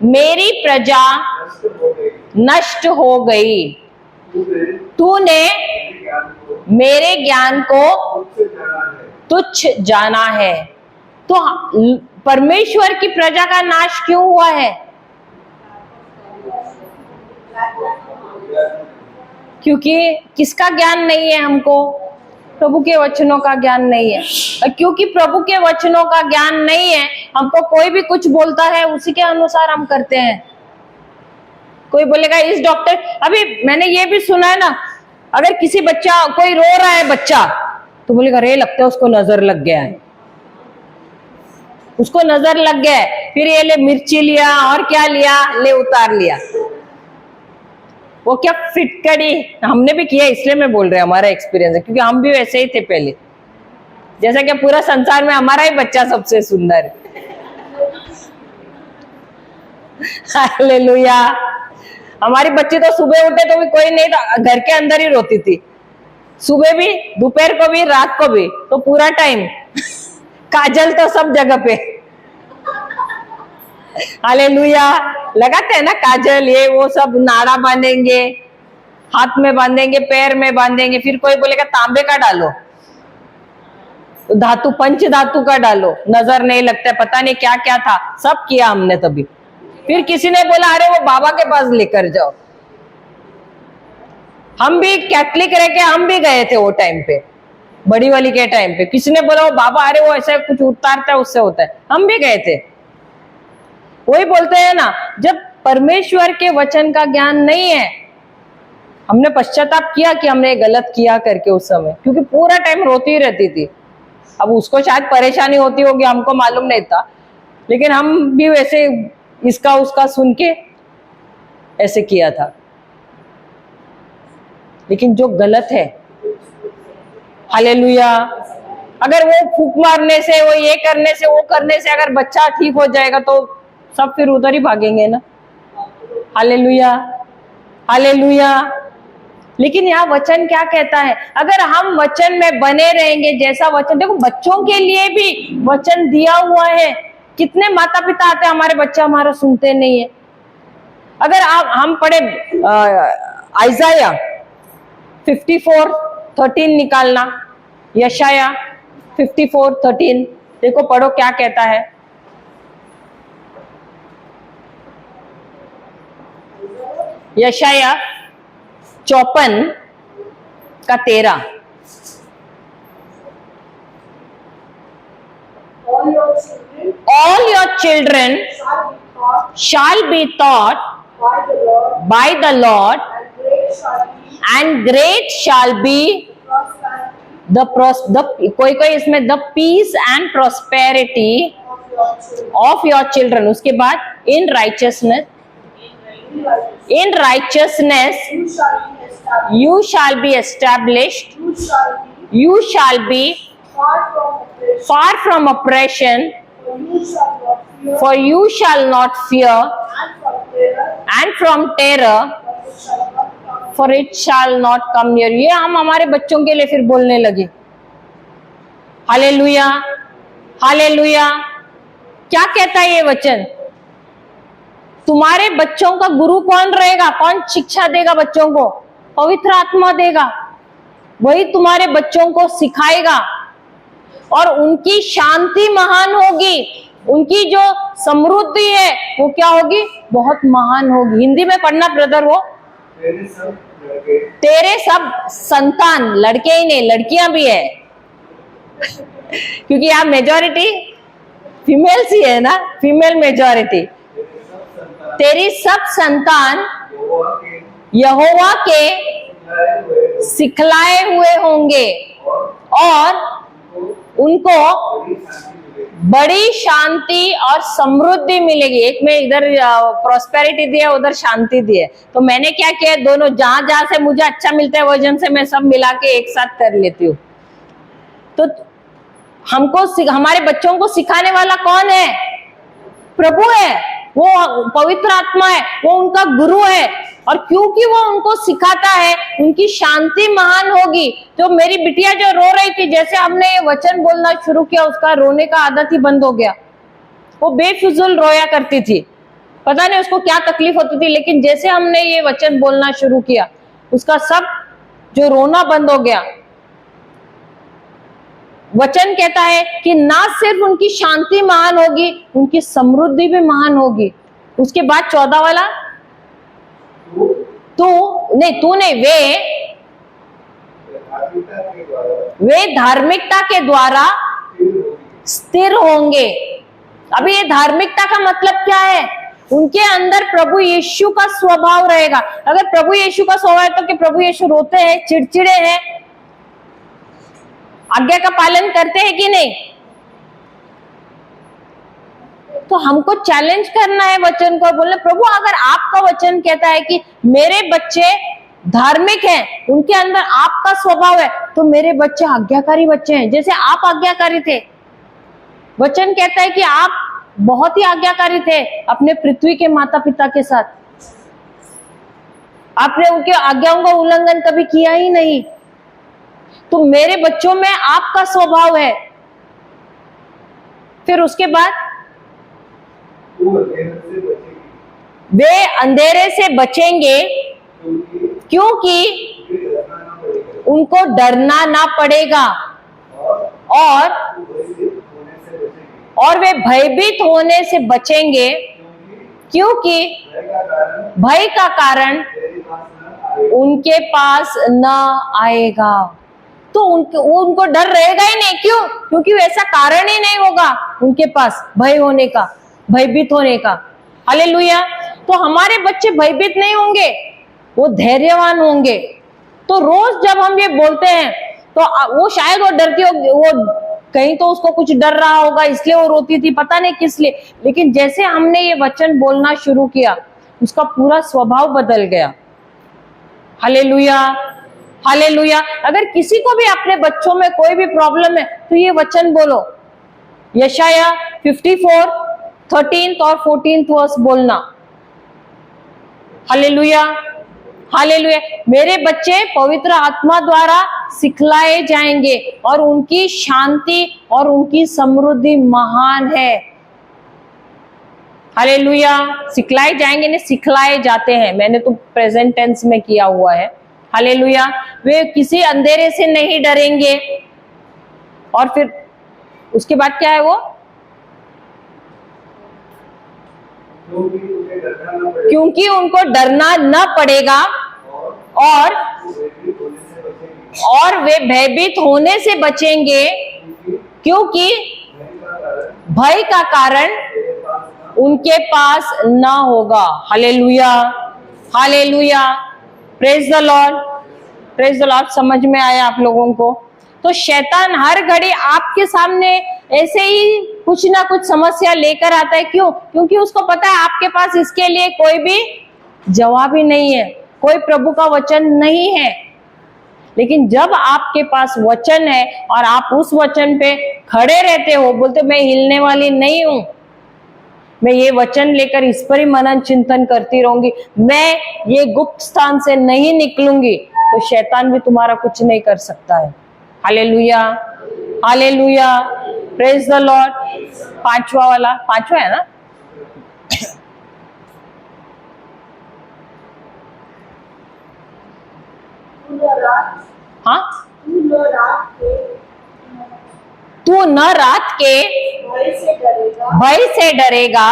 मेरी प्रजा नष्ट हो गई। तूने मेरे ज्ञान को तुच्छ जाना है। तो परमेश्वर की प्रजा का नाश क्यों हुआ है? क्योंकि किसका ज्ञान नहीं है हमको? प्रभु के वचनों का ज्ञान नहीं है। और क्योंकि प्रभु के वचनों का ज्ञान नहीं है, हमको कोई भी कुछ बोलता है उसी के अनुसार हम करते हैं। कोई बोलेगा इस डॉक्टर, अभी मैंने ये भी सुना है ना, अगर किसी बच्चा कोई रो रहा है बच्चा, तो बोलेगा रे लगता है उसको नजर लग गया है, उसको नजर लग गया है। फिर ये ले मिर्ची लिया और क्या लिया, ले उतार लिया। वो क्या फिटकड़ी, हमने भी किया इसलिए मैं बोल रही हूँ, हमारा एक्सपीरियंस है, क्योंकि हम भी वैसे ही थे पहले। जैसा कि पूरा संसार में हमारा ही बच्चा सबसे सुंदर है। हालेलुया। हमारी बच्ची तो सुबह उठे तो भी कोई नहीं था, घर के अंदर ही रोती थी, सुबह भी, दोपहर को भी, रात को भी, तो पूरा टाइम काजल तो सब जगह पे। हालेलुया। लगाते हैं ना काजल, ये वो सब, नाड़ा बांधेंगे, हाथ में बांधेंगे, पैर में बांधेंगे। फिर कोई बोलेगा तांबे का डालो, धातु, पंच धातु का डालो, नजर नहीं लगता, पता नहीं क्या क्या था, सब किया हमने तभी। फिर किसी ने बोला अरे वो बाबा के पास लेकर जाओ। हम भी कैथलिक रह के हम भी गए थे वो टाइम पे, बड़ी वाली के टाइम पे। किसी ने बोला वो बाबा, अरे वो ऐसा कुछ उतारता है उससे होता है, हम भी गए थे। वही बोलते हैं ना, जब परमेश्वर के वचन का ज्ञान नहीं है, हमने पश्चाताप किया कि हमने गलत किया करके उस समय, क्योंकि पूरा टाइम रोती ही रहती थी। अब उसको शायद परेशानी होती होगी, हमको मालूम नहीं था, लेकिन हम भी वैसे इसका उसका सुन के ऐसे किया था। लेकिन जो गलत है, हालेलुया, अगर वो फूंक मारने से, वो ये करने से, वो करने से अगर बच्चा ठीक हो जाएगा तो सब फिर उधर ही भागेंगे ना। Hallelujah, hallelujah. लेकिन यहाँ वचन क्या कहता है? अगर हम वचन में बने रहेंगे, जैसा वचन, देखो बच्चों के लिए भी वचन दिया हुआ है। कितने माता पिता आते हैं, हमारे बच्चा हमारा सुनते नहीं है। अगर हम पढ़े आइजाया 54:13 निकालना, यशाया 54:13, देखो पढ़ो क्या कहता है। यशाया 54:13। All your children shall be taught by the Lord, and great shall be the कोई इसमें the peace and prosperity of your children। उसके बाद in righteousness you shall be established, you shall be far from oppression, for you shall not fear, and from terror, for it shall not come near you। ये हम हमारे बच्चों के लिए फिर बोलने लगे। Hallelujah, hallelujah. क्या कहता है ये वचन? तुम्हारे बच्चों का गुरु कौन रहेगा? कौन शिक्षा देगा बच्चों को? पवित्र आत्मा देगा। वही तुम्हारे बच्चों को सिखाएगा, और उनकी शांति महान होगी। उनकी जो समृद्धि है वो क्या होगी? बहुत महान होगी। हिंदी में पढ़ना ब्रदर। वो तेरे सब संतान, लड़के ही नहीं लड़कियां भी है, क्योंकि आप मेजॉरिटी फीमेल्स ही है ना, फीमेल मेजॉरिटी। तेरी सब संतान यहोवा के सिखलाए हुए होंगे, और उनको बड़ी शांति और समृद्धि मिलेगी। एक में इधर प्रॉस्पेरिटी दिया, उधर शांति दी है। तो मैंने क्या किया, दोनों जहां जहां से मुझे अच्छा मिलता है वजन से मैं सब मिला के एक साथ कर लेती हूँ। तो हमको, हमारे बच्चों को सिखाने वाला कौन है? प्रभु है, वो पवित्र आत्मा है, वो उनका गुरु है। और क्योंकि वो उनको सिखाता है, उनकी शांति महान होगी। तो मेरी बिटिया जो रो रही थी, जैसे हमने ये वचन बोलना शुरू किया, उसका रोने का आदत ही बंद हो गया। वो बेफिजूल रोया करती थी, पता नहीं उसको क्या तकलीफ होती थी, लेकिन जैसे हमने ये वचन बोलना शुरू किया, उसका सब जो रोना बंद हो गया। वचन कहता है कि ना सिर्फ उनकी शांति महान होगी, उनकी समृद्धि भी महान होगी। उसके बाद 14 वाला, तू नहीं, वे धार्मिकता के द्वारा स्थिर होंगे। अभी ये धार्मिकता का मतलब क्या है? उनके अंदर प्रभु यीशु का स्वभाव रहेगा। अगर प्रभु यीशु का स्वभाव है तो कि प्रभु यीशु रोते हैं, चिड़चिड़े हैं, आज्ञा का पालन करते हैं कि नहीं? तो हमको चैलेंज करना है वचन को, बोलना प्रभु अगर आपका वचन कहता है कि मेरे बच्चे धार्मिक हैं, उनके अंदर आपका स्वभाव है, तो मेरे बच्चे आज्ञाकारी बच्चे हैं, जैसे आप आज्ञाकारी थे। वचन कहता है कि आप बहुत ही आज्ञाकारी थे अपने पृथ्वी के माता पिता के साथ, आपने उनके आज्ञाओं का उल्लंघन कभी किया ही नहीं। तो मेरे बच्चों में आपका स्वभाव है। फिर उसके बाद वे अंधेरे से बचेंगे क्योंकि उनको डरना ना पड़ेगा, और वे भयभीत होने से बचेंगे क्योंकि भय का कारण उनके पास न आएगा। तो उनको डर रहेगा ही नहीं। क्यों? क्योंकि वैसा कारण ही नहीं होगा उनके पास भय होने का, भयभीत होने का। हालेलुया। तो हमारे बच्चे भयभीत नहीं होंगे, वो धैर्यवान होंगे। तो रोज जब हम ये बोलते हैं तो वो शायद वो डरती होगी, वो कहीं तो उसको कुछ डर रहा होगा इसलिए वो रोती थी, पता नहीं किस लिए, लेकिन जैसे हमने ये वचन बोलना शुरू किया उसका पूरा स्वभाव बदल गया। Hallelujah, hallelujah. अगर किसी को भी अपने बच्चों में कोई भी प्रॉब्लम है तो ये वचन बोलो, यशाया 54 13 और 14 वर्स बोलना। Hallelujah, hallelujah. मेरे बच्चे पवित्र आत्मा द्वारा सिखलाए जाएंगे और उनकी शांति और उनकी समृद्धि महान है। हालेलुया। सिखलाए जाएंगे नहीं, सिखलाए जाते हैं, मैंने तो प्रेजेंट टेंस में किया हुआ है। हालेलुया। वे किसी अंधेरे से नहीं डरेंगे। और फिर उसके बाद क्या है वो? क्योंकि उनको डरना न पड़ेगा और वे भयभीत होने से बचेंगे क्योंकि भय का कारण उनके पास न होगा। Hallelujah, hallelujah. Praise the Lord, praise the Lord. समझ में आया आप लोगों को? तो शैतान हर घड़ी आपके सामने ऐसे ही कुछ ना कुछ समस्या लेकर आता है। क्यों? क्योंकि उसको पता है आपके पास इसके लिए कोई भी जवाब ही नहीं है, कोई प्रभु का वचन नहीं है। लेकिन जब आपके पास वचन है और आप उस वचन पे खड़े रहते हो, बोलते मैं हिलने वाली नहीं हूं, मैं ये वचन लेकर इस पर ही मनन चिंतन करती रहूंगी, मैं ये गुप्त स्थान से नहीं निकलूंगी, तो शैतान भी तुम्हारा कुछ नहीं कर सकता है। Hallelujah, hallelujah. Praise the Lord. पांचवा वाला, पांचवा है ना? हाँ, तू न रात के भय से डरेगा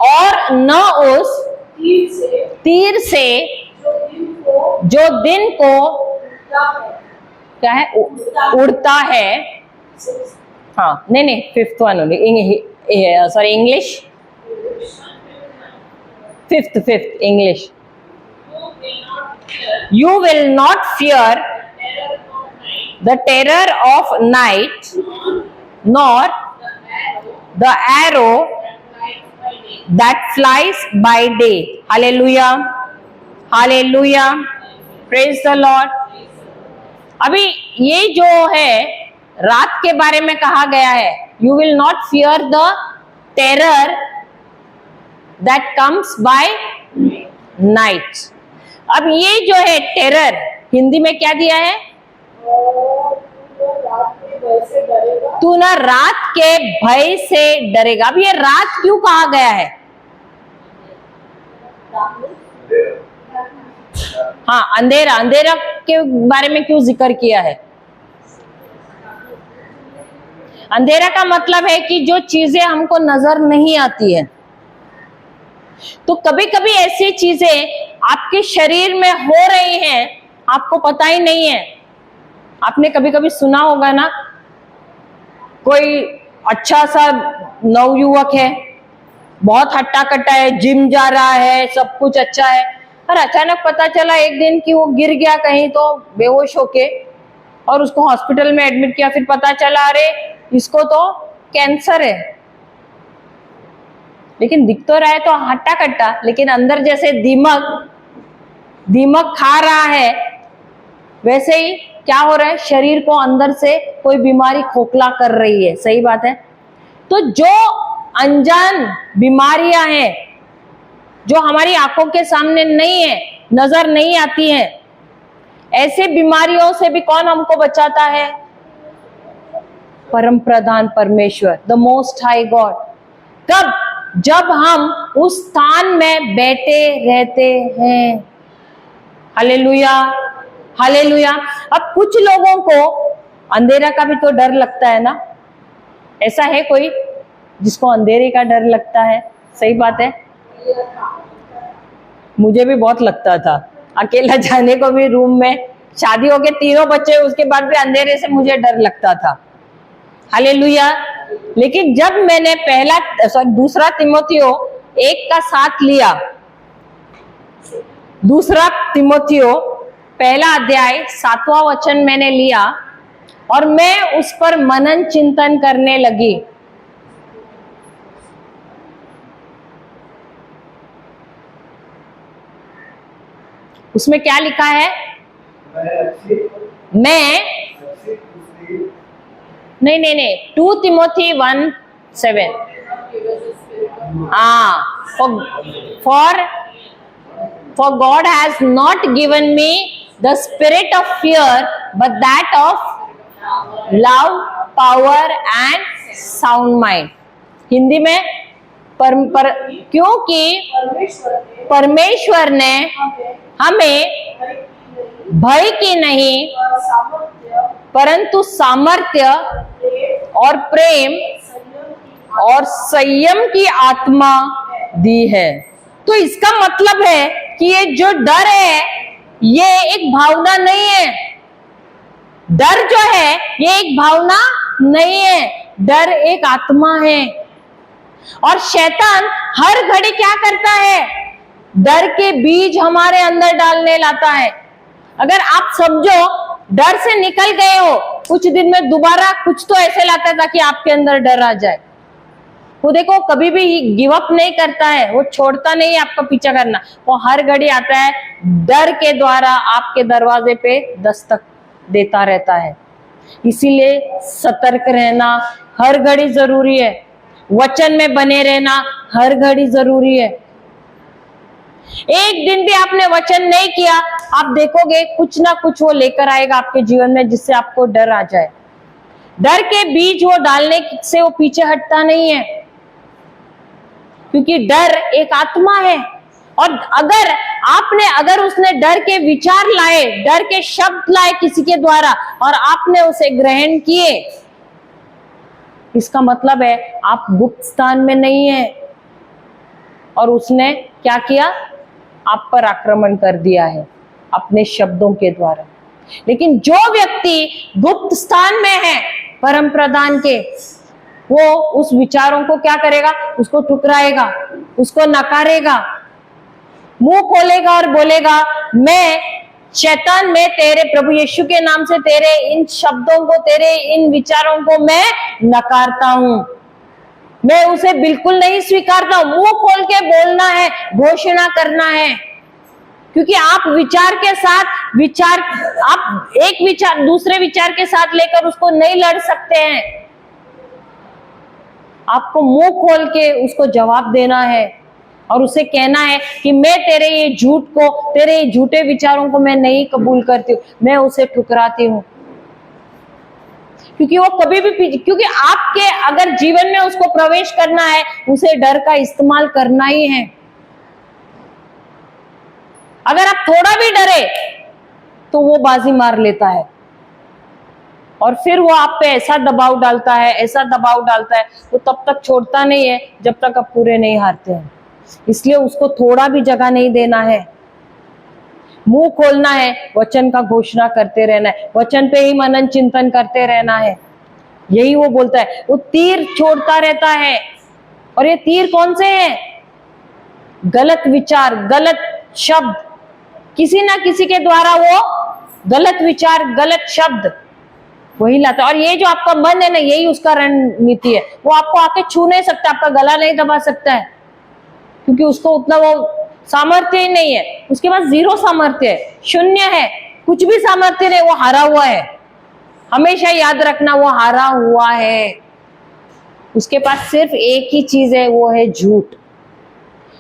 और न उस तीर से जो दिन को क्या है उड़ता है। हाँ, नहीं, 5th one only, sorry English, 5th English. You will not fear the terror of night, nor the arrow that flies by day. Hallelujah, hallelujah. Praise the Lord. अभी ये जो है रात के बारे में कहा गया है, You will not fear the terror that comes by night. अब ये जो है टेरर हिंदी में क्या दिया है? तू ना रात के भय से डरेगा। अब ये रात क्यों कहा गया है? हाँ, अंधेरा, अंधेरा के बारे में क्यों जिक्र किया है? अंधेरा का मतलब है कि जो चीजें हमको नजर नहीं आती है। तो कभी कभी ऐसी चीजें आपके शरीर में हो रही हैं, आपको पता ही नहीं है। आपने कभी कभी सुना होगा ना, कोई अच्छा सा नवयुवक है, बहुत हट्टा कट्टा है, जिम जा रहा है, सब कुछ अच्छा है, और अचानक पता चला एक दिन कि वो गिर गया कहीं तो बेहोश होके, और उसको हॉस्पिटल में एडमिट किया। फिर पता चला अरे इसको तो कैंसर है। लेकिन दिख तो रहा है तो हट्टा कट्टा, लेकिन अंदर जैसे दीमक खा रहा है, वैसे ही क्या हो रहा है, शरीर को अंदर से कोई बीमारी खोखला कर रही है। सही बात है। तो जो अनजान बीमारियां हैं, जो हमारी आंखों के सामने नहीं है, नजर नहीं आती हैं, ऐसे बीमारियों से भी कौन हमको बचाता है? परम प्रधान परमेश्वर, द मोस्ट हाई गॉड। कब? जब हम उस स्थान में बैठे रहते हैं। Hallelujah, hallelujah. अब कुछ लोगों को अंधेरा का भी तो डर लगता है ना। ऐसा है कोई जिसको अंधेरे का डर लगता है? सही बात है। मुझे भी बहुत लगता था, अकेला जाने को भी रूम में। शादी हो के 3 बच्चे, उसके बाद भी अंधेरे से मुझे डर लगता था। हालेलुया। लेकिन जब मैंने दूसरा तिमोथियो 1 का साथ लिया, दूसरा तिमोथियो 1 अध्याय 7वां वचन मैंने लिया, और मैं उस पर मनन चिंतन करने लगी। उसमें क्या लिखा है? नहीं, 2 Timothy 1:7। For God has not given me the spirit of fear, but that of love, power and sound mind. Hindi में क्योंकि परमेश्वर ने हमें भय की नहीं, परंतु सामर्थ्य और प्रेम और संयम की आत्मा दी है। तो इसका मतलब है कि ये जो डर है, ये एक भावना नहीं है। डर जो है ये एक भावना नहीं है, डर एक आत्मा है। और शैतान हर घड़ी क्या करता है? डर के बीज हमारे अंदर डालने लाता है। अगर आप समझो डर से निकल गए हो, कुछ दिन में दोबारा कुछ तो ऐसे लाता है ताकि आपके अंदर डर आ जाए। वो देखो कभी भी गिव अप नहीं करता है, वो छोड़ता नहीं है आपका पीछा करना। वो हर घड़ी आता है, डर के द्वारा आपके दरवाजे पे दस्तक देता रहता है। इसीलिए सतर्क रहना हर घड़ी जरूरी है, वचन में बने रहना हर घड़ी जरूरी है। एक दिन भी आपने वचन नहीं किया, आप देखोगे कुछ ना कुछ वो लेकर आएगा आपके जीवन में, जिससे आपको डर आ जाए। डर के बीज वो डालने से वो पीछे हटता नहीं है, क्योंकि डर एक आत्मा है। और अगर उसने डर के विचार लाए, डर के शब्द लाए किसी के द्वारा, और आपने उसे ग्रहण किए, इसका मतलब है आप गुप्त स्थान में नहीं है, और उसने क्या किया? आप पर आक्रमण कर दिया है अपने शब्दों के द्वारा। लेकिन जो व्यक्ति गुप्त स्थान में है परम प्रधान के, वो उस विचारों को क्या करेगा? उसको ठुकराएगा, उसको नकारेगा, मुंह खोलेगा और बोलेगा, मैं शैतान, मैं तेरे प्रभु यीशु के नाम से तेरे इन शब्दों को, तेरे इन विचारों को मैं नकारता हूं, मैं उसे बिल्कुल नहीं स्वीकारता हूं। मुंह खोल के बोलना है, घोषणा करना है। क्योंकि आप विचार के साथ आप एक विचार दूसरे विचार के साथ लेकर उसको नहीं लड़ सकते हैं। आपको मुंह खोल के उसको जवाब देना है और उसे कहना है कि मैं तेरे ये झूठ को, तेरे ये झूठे विचारों को मैं नहीं कबूल करती हूँ, मैं उसे ठुकराती हूँ। क्योंकि वो कभी भी, क्योंकि आपके अगर जीवन में उसको प्रवेश करना है, उसे डर का इस्तेमाल करना ही है। अगर आप थोड़ा भी डरे तो वो बाजी मार लेता है। और फिर वो आप पे ऐसा दबाव डालता है, ऐसा दबाव डालता है, वो तब तक छोड़ता नहीं है जब तक आप पूरे नहीं हारते हैं। इसलिए उसको थोड़ा भी जगह नहीं देना है, मुंह खोलना है, वचन का घोषणा करते रहना है, वचन पे ही मनन चिंतन करते रहना है। यही वो बोलता है, वो तीर छोड़ता रहता है। और ये तीर कौन से हैं? गलत विचार, गलत शब्द, किसी ना किसी के द्वारा वो गलत विचार, गलत शब्द वही लाता है। और ये जो आपका मन है ना, यही उसका रणनीति है। वो आपको आके छू नहीं सकता, आपका गला नहीं दबा सकता है, क्योंकि उसको उतना वो सामर्थ्य ही नहीं है। उसके पास जीरो सामर्थ्य है, शून्य है, कुछ भी सामर्थ्य नहीं, वो हारा हुआ है। हमेशा याद रखना, वो हारा हुआ है। उसके पास सिर्फ एक ही चीज है, वो है झूठ।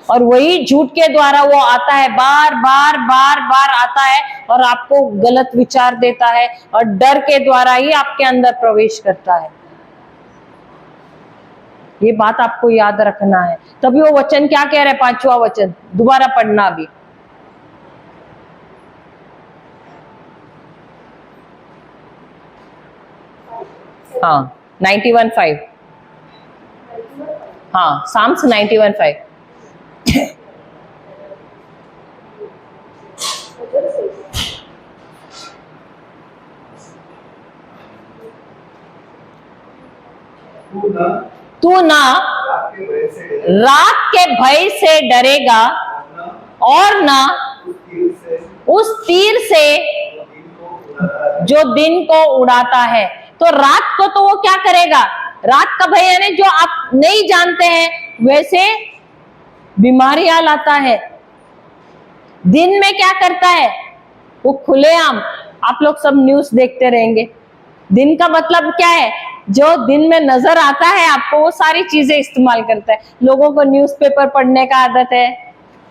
और वही झूठ के द्वारा वो आता है, बार बार बार बार आता है और आपको गलत विचार देता है, और डर के द्वारा ही आपके अंदर प्रवेश करता है। ये बात आपको याद रखना है। तभी वो वचन क्या कह रहे हैं, 5वां वचन दोबारा पढ़ना अभी। हाँ 91:5, हाँ साम्स 91:5। तू ना रात के भय से डरेगा और ना उस तीर से जो दिन को उड़ाता है। तो रात को तो वो क्या करेगा, रात का भय यानी जो आप नहीं जानते हैं, वैसे बीमारियां लाता है। दिन में क्या करता है, वो खुलेआम, आप लोग सब न्यूज देखते रहेंगे। दिन का मतलब क्या है, जो दिन में नजर आता है आपको, वो सारी चीजें इस्तेमाल करता है। लोगों को न्यूज़पेपर पढ़ने का आदत है,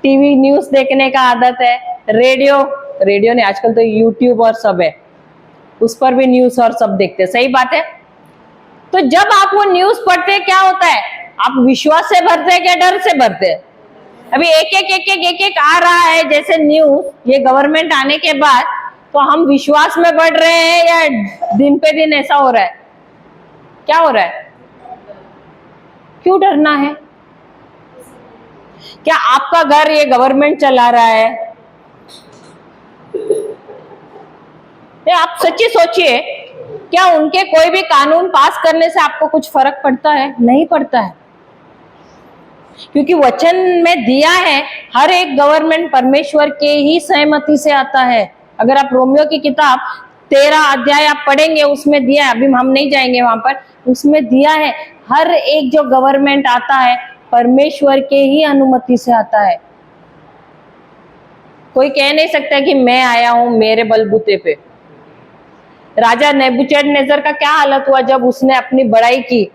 टीवी न्यूज देखने का आदत है, रेडियो ने आजकल तो यूट्यूब और सब है, उस पर भी न्यूज और सब देखते हैं। सही बात है। तो जब आप वो न्यूज पढ़ते हैं, क्या होता है, आप विश्वास से भरते हैं क्या डर से भरते हैं? अभी एक एक आ रहा है जैसे न्यूज, ये गवर्नमेंट आने के बाद, तो हम विश्वास में बढ़ रहे हैं या दिन पे दिन ऐसा हो रहा है? क्या हो रहा है? क्यों डरना है? क्या आपका घर ये गवर्नमेंट चला रहा है? आप सच्ची सोचिए, क्या उनके कोई भी कानून पास करने से आपको कुछ फर्क पड़ता है? नहीं पड़ता है, क्योंकि वचन में दिया है हर एक गवर्नमेंट परमेश्वर के ही सहमति से आता है। अगर आप रोमियो की किताब 13 अध्याय आप पढ़ेंगे, उसमें दिया है, अभी हम नहीं जाएंगे वहां पर, उसमें दिया है हर एक जो गवर्नमेंट आता है परमेश्वर के ही अनुमति से आता है। कोई कह नहीं सकता कि मैं आया हूं मेरे बलबूते पे। राजा नेबुकदनेस्सर का क्या हालत हुआ जब उसने अपनी बड़ाई की,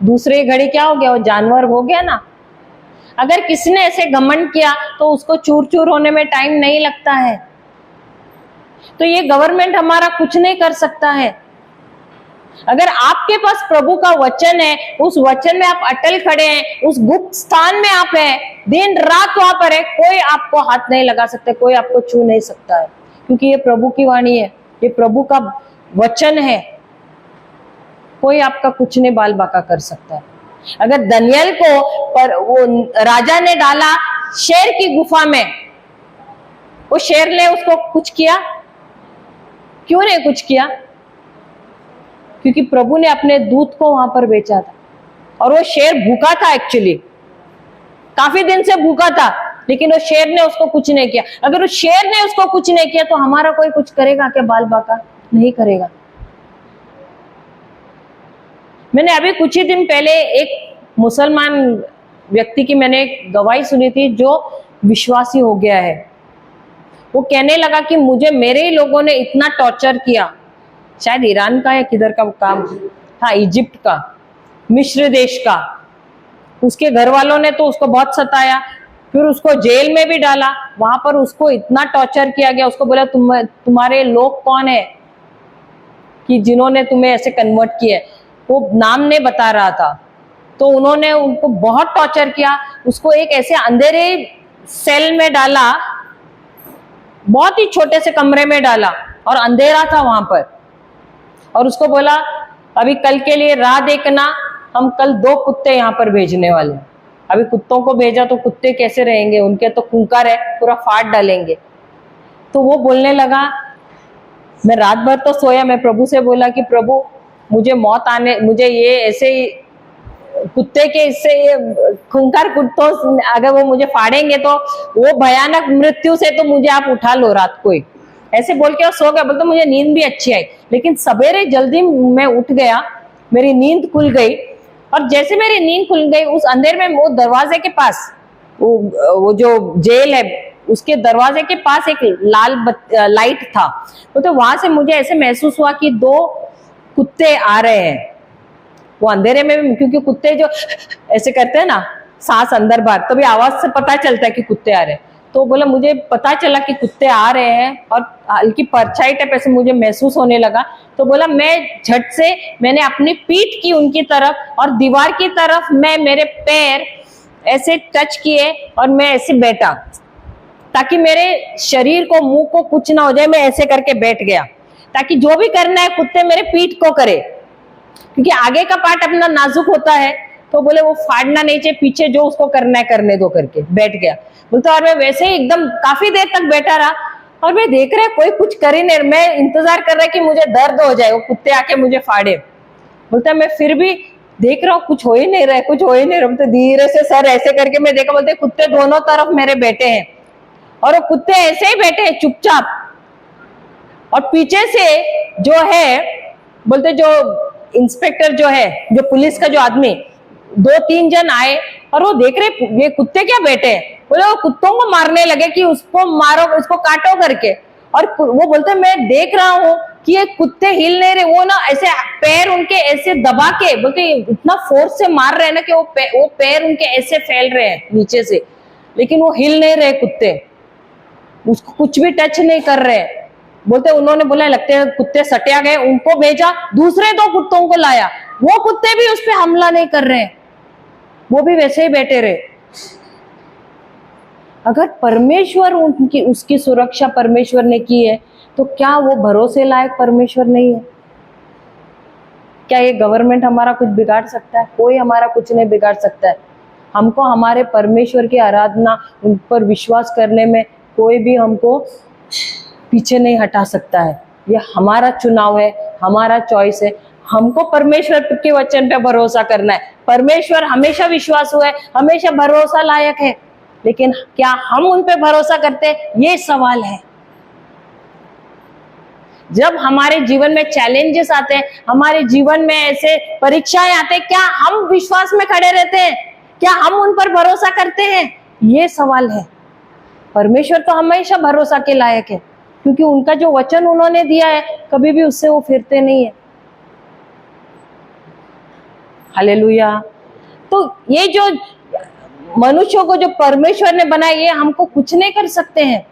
दूसरी घड़ी क्या हो गया, वो जानवर हो गया ना। अगर किसी ने ऐसे घमंड किया तो उसको चूर चूर होने में टाइम नहीं लगता है। तो ये गवर्नमेंट हमारा कुछ नहीं कर सकता है। अगर आपके पास प्रभु का वचन है, उस वचन में आप अटल खड़े हैं, उस गुप्त स्थान में आप हैं, दिन रात वहां पर है, कोई आपको हाथ नहीं लगा सकता, कोई आपको छू नहीं सकता है, क्योंकि ये प्रभु की वाणी है, ये प्रभु का वचन है। कोई आपका कुछ नहीं बाल बाका कर सकता है। अगर दानियेल को पर वो राजा ने डाला शेर की गुफा में, वो शेर ने उसको कुछ किया? क्यों नहीं कुछ किया? क्योंकि प्रभु ने अपने दूत को वहां पर भेजा था, और वो शेर भूखा था, एक्चुअली काफी दिन से भूखा था, लेकिन वो शेर ने उसको कुछ नहीं किया। अगर उस शेर ने उसको कुछ नहीं किया तो हमारा कोई कुछ करेगा क्या? बाल बाका नहीं करेगा। मैंने अभी कुछ ही दिन पहले एक मुसलमान व्यक्ति की मैंने एक गवाही सुनी थी, जो विश्वासी हो गया है। वो कहने लगा कि मुझे मेरे ही लोगों ने इतना टॉर्चर किया, शायद ईरान का या किधर का काम था, इजिप्ट का, मिस्र देश का। उसके घर वालों ने तो उसको बहुत सताया, फिर उसको जेल में भी डाला, वहां पर उसको इतना टॉर्चर किया गया। उसको बोला तुम्हारे लोग कौन है कि जिन्होंने तुम्हें ऐसे कन्वर्ट किया? वो नाम नहीं बता रहा था। तो उन्होंने उनको बहुत टॉर्चर किया, उसको एक ऐसे अंधेरे सेल में डाला, बहुत ही छोटे से कमरे में डाला, और अंधेरा था वहां पर, और उसको बोला अभी कल के लिए राह देखना, हम कल 2 कुत्ते यहाँ पर भेजने वाले हैं। अभी कुत्तों को भेजा तो कुत्ते कैसे रहेंगे, उनके तो खूंखार है, पूरा फाड़ डालेंगे। तो वो बोलने लगा, मैं रात भर तो सोया, मैं प्रभु से बोला कि प्रभु मुझे ये ऐसे ही कुत्ते के इससे ये खूंखार कुत्तों अगर वो मुझे फाड़ेंगे तो वो भयानक मृत्यु से तो मुझे आप उठा लो रात को ही। ऐसे बोल के वो सो गया। बोलते मुझे नींद भी अच्छी आई, लेकिन सवेरे जल्दी मैं उठ गया, मेरी नींद खुल गई। और जैसे मेरी नींद खुल गई, उस अंधेर में वो दरवाजे के पास, वो जो जेल है उसके दरवाजे के पास एक लाल लाइट था। तो वहां से मुझे ऐसे महसूस हुआ कि 2 कुत्ते आ रहे हैं। वो अंधेरे में, क्योंकि कुत्ते जो ऐसे करते हैं ना, सांस अंदर बाहर, तभी आवाज से पता चलता है कि कुत्ते आ रहे हैं। तो बोला मुझे पता चला कि कुत्ते आ रहे हैं और हल्की परछाई टाइप ऐसे मुझे महसूस होने लगा। तो बोला मैं झट से मैंने अपनी पीठ की उनकी तरफ और दीवार की तरफ मैं मेरे पैर ऐसे टच किए और मैं ऐसे बैठा, ताकि मेरे शरीर को, मुंह को कुछ ना हो जाए। मैं ऐसे करके बैठ गया ताकि जो भी करना है कुत्ते मेरे पीठ को करे, क्योंकि आगे का पार्ट अपना नाजुक होता है। तो बोले वो फाड़ना नहीं चाहिए, पीछे जो उसको करना है करने दो करके बैठ गया। बोलता और मैं वैसे ही एकदम काफी देर तक बैठा रहा और मैं देख रहा कोई कुछ कर ही नहीं, मैं इंतजार कर रहा कि मुझे दर्द हो जाए, वो कुत्ते आके मुझे फाड़े। बोलता मैं फिर भी देख रहा हूँ कुछ हो ही नहीं रहा है, कुछ हो ही नहीं रहा। बोलते धीरे से सर ऐसे करके मैं देखा, बोलते कुत्ते दोनों तरफ मेरे बैठे हैं और वो कुत्ते ऐसे ही बैठे हैं चुपचाप। और पीछे से जो है, बोलते जो इंस्पेक्टर जो है, जो पुलिस का जो आदमी, 2-3 जन आए और वो देख रहे ये कुत्ते क्या बैठे हैं। बोले वो कुत्तों को मारने लगे कि उसको मारो, उसको काटो करके। और वो बोलते मैं देख रहा हूँ कि ये कुत्ते हिल नहीं रहे, वो ना ऐसे पैर उनके ऐसे दबा के, बोलते इतना फोर्स से मार रहे हैं ना कि वो पैर उनके ऐसे फैल रहे हैं नीचे से, लेकिन वो हिल नहीं रहे कुत्ते, उसको कुछ भी टच नहीं कर रहे। बोलते उन्होंने बोला लगते हैं कुत्ते सटिया गए, उनको भेजा, दूसरे 2 कुत्तों को लाया, वो कुत्ते भी उस पर हमला नहीं कर रहे, वो भी वैसे ही बैठे रहे। अगर परमेश्वर उसकी सुरक्षा परमेश्वर ने की है, तो क्या वो भरोसे लायक परमेश्वर नहीं है? क्या ये गवर्नमेंट हमारा कुछ बिगाड़ सकता है? कोई हमारा कुछ नहीं बिगाड़ सकता है। हमको हमारे परमेश्वर की आराधना, उन पर विश्वास करने में कोई भी हमको पीछे नहीं हटा सकता है। ये हमारा चुनाव है, हमारा चॉइस है। हमको परमेश्वर के वचन पे भरोसा करना है। परमेश्वर हमेशा विश्वास हुआ है, हमेशा भरोसा लायक है, लेकिन क्या हम उन पे भरोसा करते हैं, ये सवाल है। जब हमारे जीवन में चैलेंजेस आते हैं, हमारे जीवन में ऐसे परीक्षाएं आते हैं, क्या हम विश्वास में खड़े रहते हैं? क्या हम उन पर भरोसा करते हैं? ये सवाल है। परमेश्वर तो हमेशा भरोसा के लायक है, क्योंकि उनका जो वचन उन्होंने दिया है कभी भी उससे वो फिरते नहीं है। हालेलुया। तो ये जो मनुष्यों को जो परमेश्वर ने बनाया, ये हमको कुछ नहीं कर सकते हैं।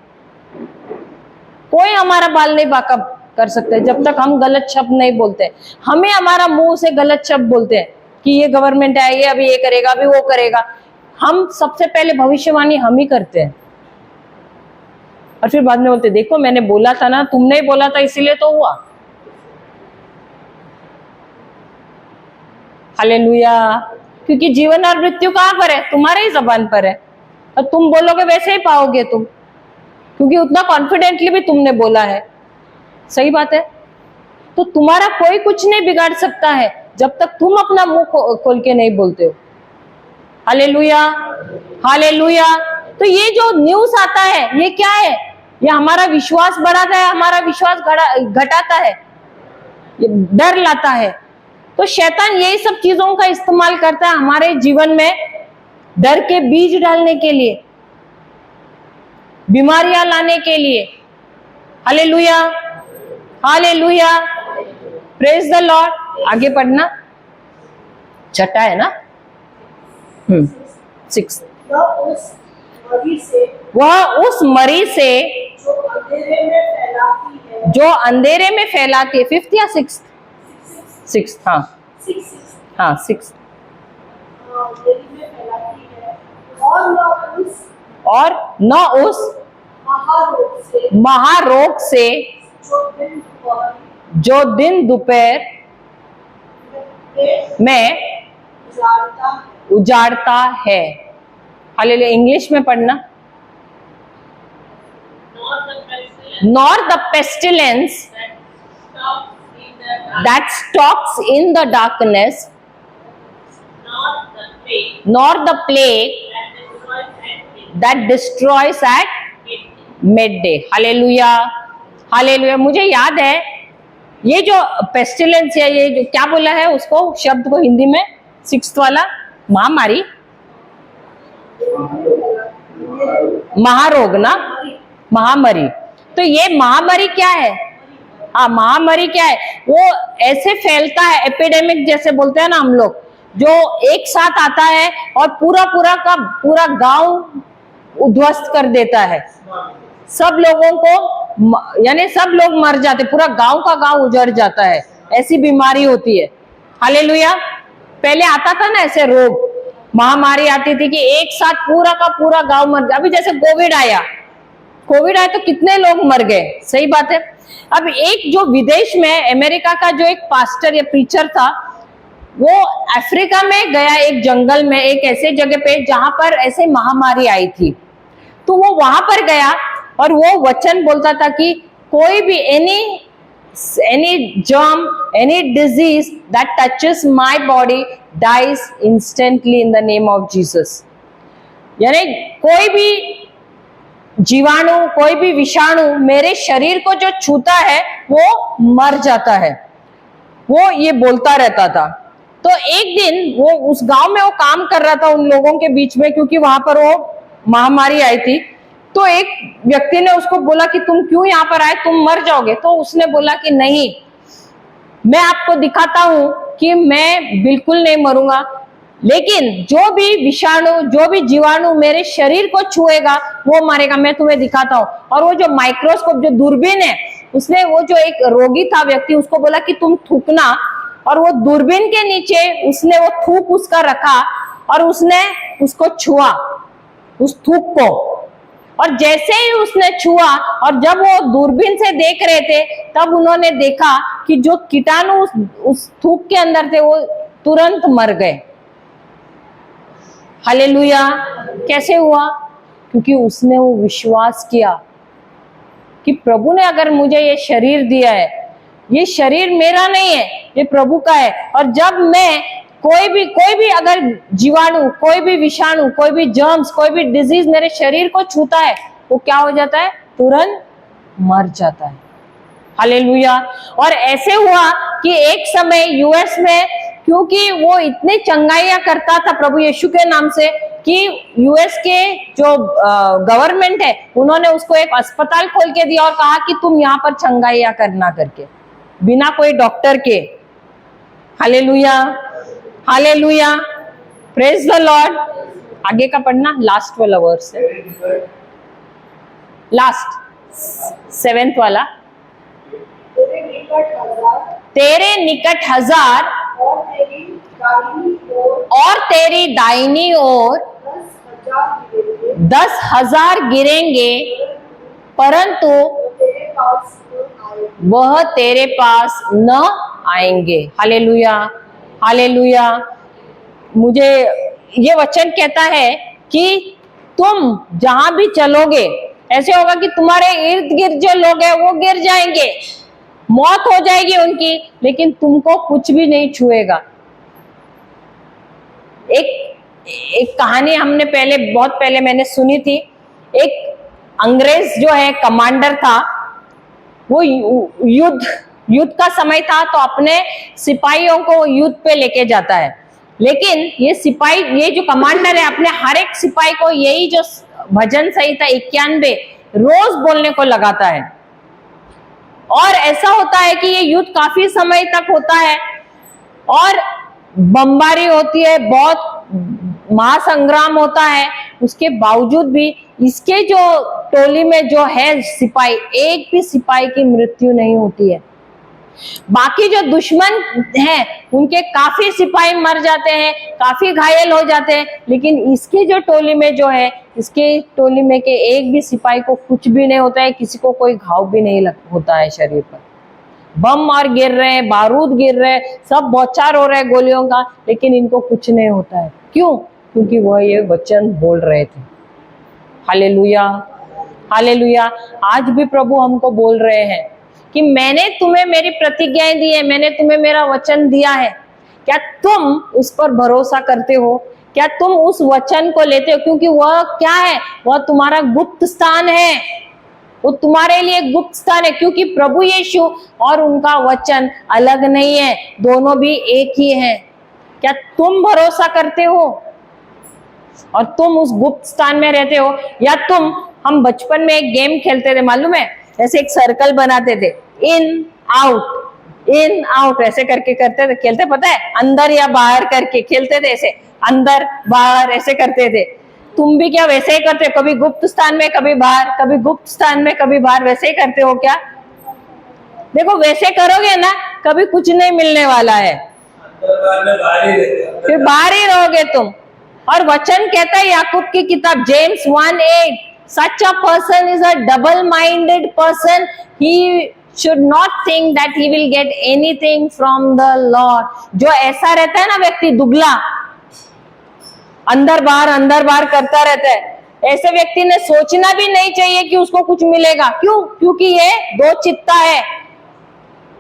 कोई हमारा बाल नहीं बांका कर सकते जब तक हम गलत शब्द नहीं बोलते। हमें हमारा मुंह से गलत शब्द बोलते हैं कि ये गवर्नमेंट है, ये अभी ये करेगा, अभी वो करेगा। हम सबसे पहले भविष्यवाणी हम ही करते हैं और फिर बाद में बोलते देखो मैंने बोला था ना, तुमने ही बोला था इसीलिए तो हुआ। हालेलुया। क्योंकि जीवन और मृत्यु कहाँ पर है? तुम्हारे ही जबान पर है, और तुम बोलोगे वैसे ही पाओगे तुम, क्योंकि उतना कॉन्फिडेंटली भी तुमने बोला है। सही बात है। तो तुम्हारा कोई कुछ नहीं बिगाड़ सकता है जब तक तुम अपना मुंह खोल के नहीं बोलते हो। Hallelujah, hallelujah. तो ये जो न्यूज़ आता है ये क्या है? ये हमारा विश्वास बढ़ाता है, हमारा विश्वास घटाता है, ये डर लाता है। तो शैतान यही सब चीजों का इस्तेमाल करता है हमारे जीवन में डर के बीज डालने के लिए, बीमारियां लाने के लिए। Hallelujah, hallelujah, praise the Lord. आगे पढ़ना, छठा है ना, 6। वह उस मरी से जो अंधेरे में फैलाती है। 5th या 6th? 6th, हाँ हाँ 6th। और न उस महारोग से जो दिन दोपहर में उजाड़ता है। हालेलुया। इंग्लिश में पढ़ना। Nor the pestilence that stalks in the darkness, nor the plague that destroys at midday. Hallelujah, hallelujah. मुझे याद है ये जो पेस्टिलेंस है, ये जो क्या बोला है उसको, शब्द को हिंदी में, 6th वाला, महामारी, महारोग ना, महामारी। तो ये महामारी क्या है? हाँ, महामारी क्या है? वो ऐसे फैलता है, एपिडेमिक जैसे बोलते हैं ना हम लोग, जो एक साथ आता है और पूरा पूरा का पूरा गांव उद्ध्वस्त कर देता है। सब लोगों को, यानी सब लोग मर जाते, पूरा गांव का गांव उजड़ जाता है। ऐसी बीमारी होती है। हालेलुया। पहले आता था ना ऐसे रोग, महामारी आती थी कि एक साथ पूरा का पूरा गांव मर गया। अभी जैसे कोविड आया तो कितने लोग मर गए, सही बात है। अब एक जो विदेश में, अमेरिका का जो एक पास्टर या प्रीचर था, वो अफ्रीका में गया, एक जंगल में, एक ऐसे जगह पे जहां पर ऐसे महामारी आई थी। तो वो वहां पर गया और वो वचन बोलता था कि कोई भी any germ, any disease that touches my body dies instantly in the name of Jesus। यानी कोई भी जीवाणु, कोई भी विषाणु मेरे शरीर को जो छूता है वो मर जाता है। वो ये बोलता रहता था। तो एक दिन वो उस गांव में वो काम कर रहा था उन लोगों के बीच में, क्योंकि वहां पर वो महामारी आई थी। तो एक व्यक्ति ने उसको बोला कि तुम क्यों यहाँ पर आए, तुम मर जाओगे। तो उसने बोला कि नहीं, मैं आपको दिखाता हूं कि मैं बिल्कुल नहीं मरूंगा, लेकिन जो भी विषाणु, जो भी जीवाणु मेरे शरीर को छुएगा वो मरेगा, मैं तुम्हें दिखाता हूं। और वो जो माइक्रोस्कोप, जो दूरबीन है, उसने वो जो एक रोगी था व्यक्ति, उसको बोला कि तुम थूकना, और वो दूरबीन के नीचे उसने वो थूक उसका रखा और उसने उसको छुआ, उस थूक को। और जैसे ही उसने छुआ और जब वो दूरबीन से देख रहे थे, तब उन्होंने देखा कि जो कीटाणु उस थूक के अंदर थे वो तुरंत मर गए। हालेलुया। कैसे हुआ? क्योंकि उसने वो विश्वास किया कि प्रभु ने अगर मुझे ये शरीर दिया है, ये शरीर मेरा नहीं है, ये प्रभु का है। और जब मैं कोई भी अगर जीवाणु, कोई भी विषाणु, कोई भी जर्म्स, कोई भी डिजीज मेरे शरीर को छूता है, वो क्या हो जाता है? तुरंत मर जाता है। हालेलुया। और ऐसे हुआ कि एक समय यूएस में, क्योंकि वो इतने चंगाइयां करता था प्रभु यीशु के नाम से, कि यूएस के जो गवर्नमेंट है, उन्होंने उसको एक अस्पताल खोल के दिया और कहा कि तुम यहाँ पर चंगाइयां करना करके, बिना कोई डॉक्टर के। Hallelujah, hallelujah, praise the Lord. आगे का पढ़ना, लास्ट वाला वर्स है, लास्ट 7th वाला। तेरे निकट 1000 और तेरी दाहिनी ओर 10,000 गिरेंगे, परंतु वह तेरे पास न आएंगे। Hallelujah, hallelujah. मुझे ये वचन कहता है कि तुम जहां भी चलोगे, ऐसे होगा कि तुम्हारे इर्द गिर्द जो लोग हैं वो गिर जाएंगे, मौत हो जाएगी उनकी, लेकिन तुमको कुछ भी नहीं छुएगा। एक कहानी हमने बहुत पहले मैंने सुनी थी। एक अंग्रेज जो है कमांडर था, वो युद्ध का समय था, तो अपने सिपाहियों को युद्ध पे लेके जाता है। लेकिन ये सिपाही, ये जो कमांडर है, अपने हर एक सिपाही को यही जो भजन संहिता 91 रोज बोलने को लगाता है। और ऐसा होता है कि ये युद्ध काफी समय तक होता है और बमबारी होती है, बहुत महासंग्राम होता है। उसके बावजूद भी इसके जो टोली में जो है सिपाही, एक भी सिपाही की मृत्यु नहीं होती है। बाकी जो दुश्मन हैं उनके काफी सिपाही मर जाते हैं, काफी घायल हो जाते हैं, लेकिन इसके जो टोली में जो है, इसके टोली में के एक भी सिपाही को कुछ भी नहीं होता है, किसी को कोई घाव भी नहीं होता है शरीर पर। बम और गिर रहे हैं, बारूद गिर रहे हैं, सब बौछार हो रहा है गोलियों का, लेकिन इनको कुछ नहीं होता है। क्यों? क्योंकि वह ये वचन बोल रहे थे। Hallelujah, hallelujah. आज भी प्रभु हमको बोल रहे हैं कि मैंने तुम्हें मेरी प्रतिज्ञाएं दी है, मैंने तुम्हें मेरा वचन दिया है, क्या तुम उस पर भरोसा करते हो? क्या तुम उस वचन को लेते हो? क्योंकि वह क्या है? वह तुम्हारा गुप्त स्थान है, वो तुम्हारे लिए गुप्त स्थान है, क्योंकि प्रभु यीशु और उनका वचन अलग नहीं है, दोनों भी एक ही है। क्या तुम भरोसा करते हो और तुम उस गुप्त स्थान में रहते हो? या तुम, हम बचपन में एक गेम खेलते थे, मालूम है, ऐसे एक सर्कल बनाते थे, इन आउट ऐसे करके करते थे, खेलते, पता है, अंदर या बाहर करके खेलते थे, ऐसे अंदर बाहर ऐसे करते थे। तुम भी क्या वैसे ही करते हो? कभी गुप्त स्थान में, कभी बाहर, कभी गुप्त स्थान में, कभी बाहर, वैसे ही करते हो क्या? देखो वैसे करोगे ना, कभी कुछ नहीं मिलने वाला है, फिर बाहर ही रहोगे तुम। और वचन कहता है याकूब की किताब James 1:8, such a person is a double-minded person. He should not think that he will get anything from the Lord. जो ऐसा रहता है ना व्यक्ति, दुबला, अंदर बाहर करता रहता है, ऐसे व्यक्ति ने सोचना भी नहीं चाहिए कि उसको कुछ मिलेगा। क्यों? क्योंकि ये दो चित्ता है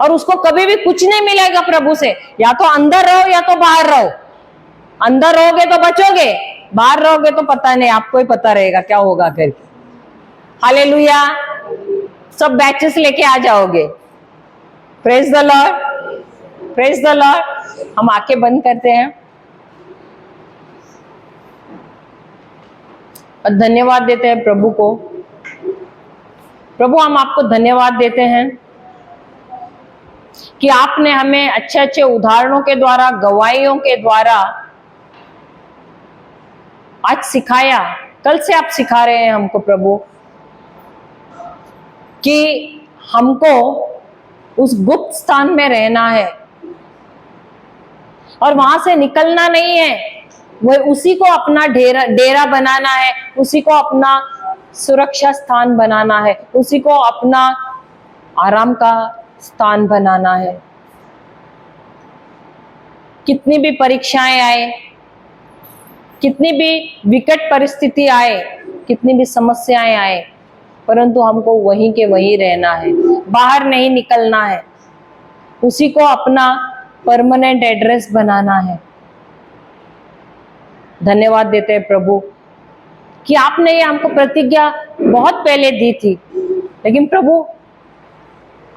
और उसको कभी भी कुछ नहीं मिलेगा प्रभु से। या तो अंदर रहो या तो बाहर रहो। अंदर रहोगे तो बचोगे, बाहर रहोगे तो पता नहीं, आपको ही पता रहेगा क्या होगा करके। हालेलुया। सब बैचेस लेके आ जाओगे। Praise the Lord, praise the Lord. हम आंखें बंद करते हैं और धन्यवाद देते हैं प्रभु को। प्रभु, हम आपको धन्यवाद देते हैं कि आपने हमें अच्छे अच्छे उदाहरणों के द्वारा, गवाहियों के द्वारा आज सिखाया। कल से आप सिखा रहे हैं हमको प्रभु कि हमको उस गुप्त स्थान में रहना है और वहां से निकलना नहीं है। वह उसी को अपना डेरा बनाना है, उसी को अपना सुरक्षा स्थान बनाना है, उसी को अपना आराम का स्थान बनाना है। कितनी भी परीक्षाएं आए, कितनी भी विकट परिस्थिति आए, कितनी भी समस्याएं आए, परंतु हमको वहीं के वहीं रहना है, बाहर नहीं निकलना है, उसी को अपना परमानेंट एड्रेस बनाना है। धन्यवाद देते हैं प्रभु कि आपने ये हमको प्रतिज्ञा बहुत पहले दी थी, लेकिन प्रभु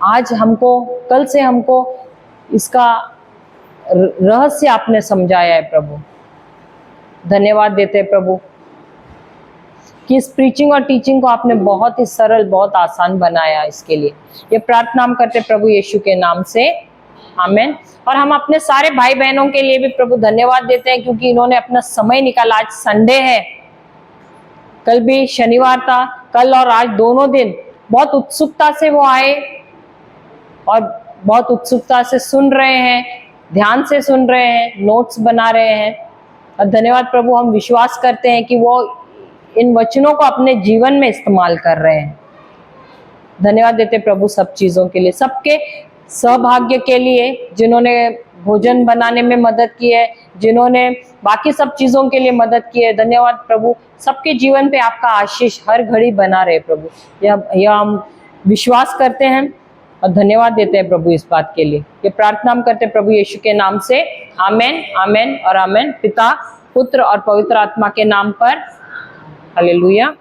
आज हमको, कल से हमको इसका रहस्य आपने समझाया है प्रभु। धन्यवाद देते हैं प्रभु कि इस प्रीचिंग और टीचिंग को आपने बहुत ही सरल, बहुत आसान बनाया। इसके लिए ये प्रार्थना हम करते प्रभु यीशु के नाम से, आमीन। और हम अपने सारे भाई बहनों के लिए भी प्रभु धन्यवाद देते हैं क्योंकि इन्होंने अपना समय निकाला। आज संडे है, कल भी शनिवार था, कल और आज दोनों दिन बहुत उत्सुकता से वो आए और बहुत उत्सुकता से सुन रहे हैं, ध्यान से सुन रहे हैं, नोट्स बना रहे हैं। और धन्यवाद प्रभु, हम विश्वास करते हैं कि वो इन वचनों को अपने जीवन में इस्तेमाल कर रहे हैं। धन्यवाद देते प्रभु सब चीजों के लिए, सबके सहभाग्य के लिए, जिन्होंने भोजन बनाने में मदद की है, जिन्होंने बाकी सब चीजों के लिए मदद की है। धन्यवाद प्रभु, सबके जीवन पे आपका आशीष हर घड़ी बना रहे प्रभु, यह हम विश्वास करते हैं और धन्यवाद देते हैं प्रभु इस बात के लिए। ये प्रार्थना हम करते हैं प्रभु यीशु के नाम से, आमेन, आमेन और आमेन। पिता, पुत्र और पवित्र आत्मा के नाम पर, हालेलुया।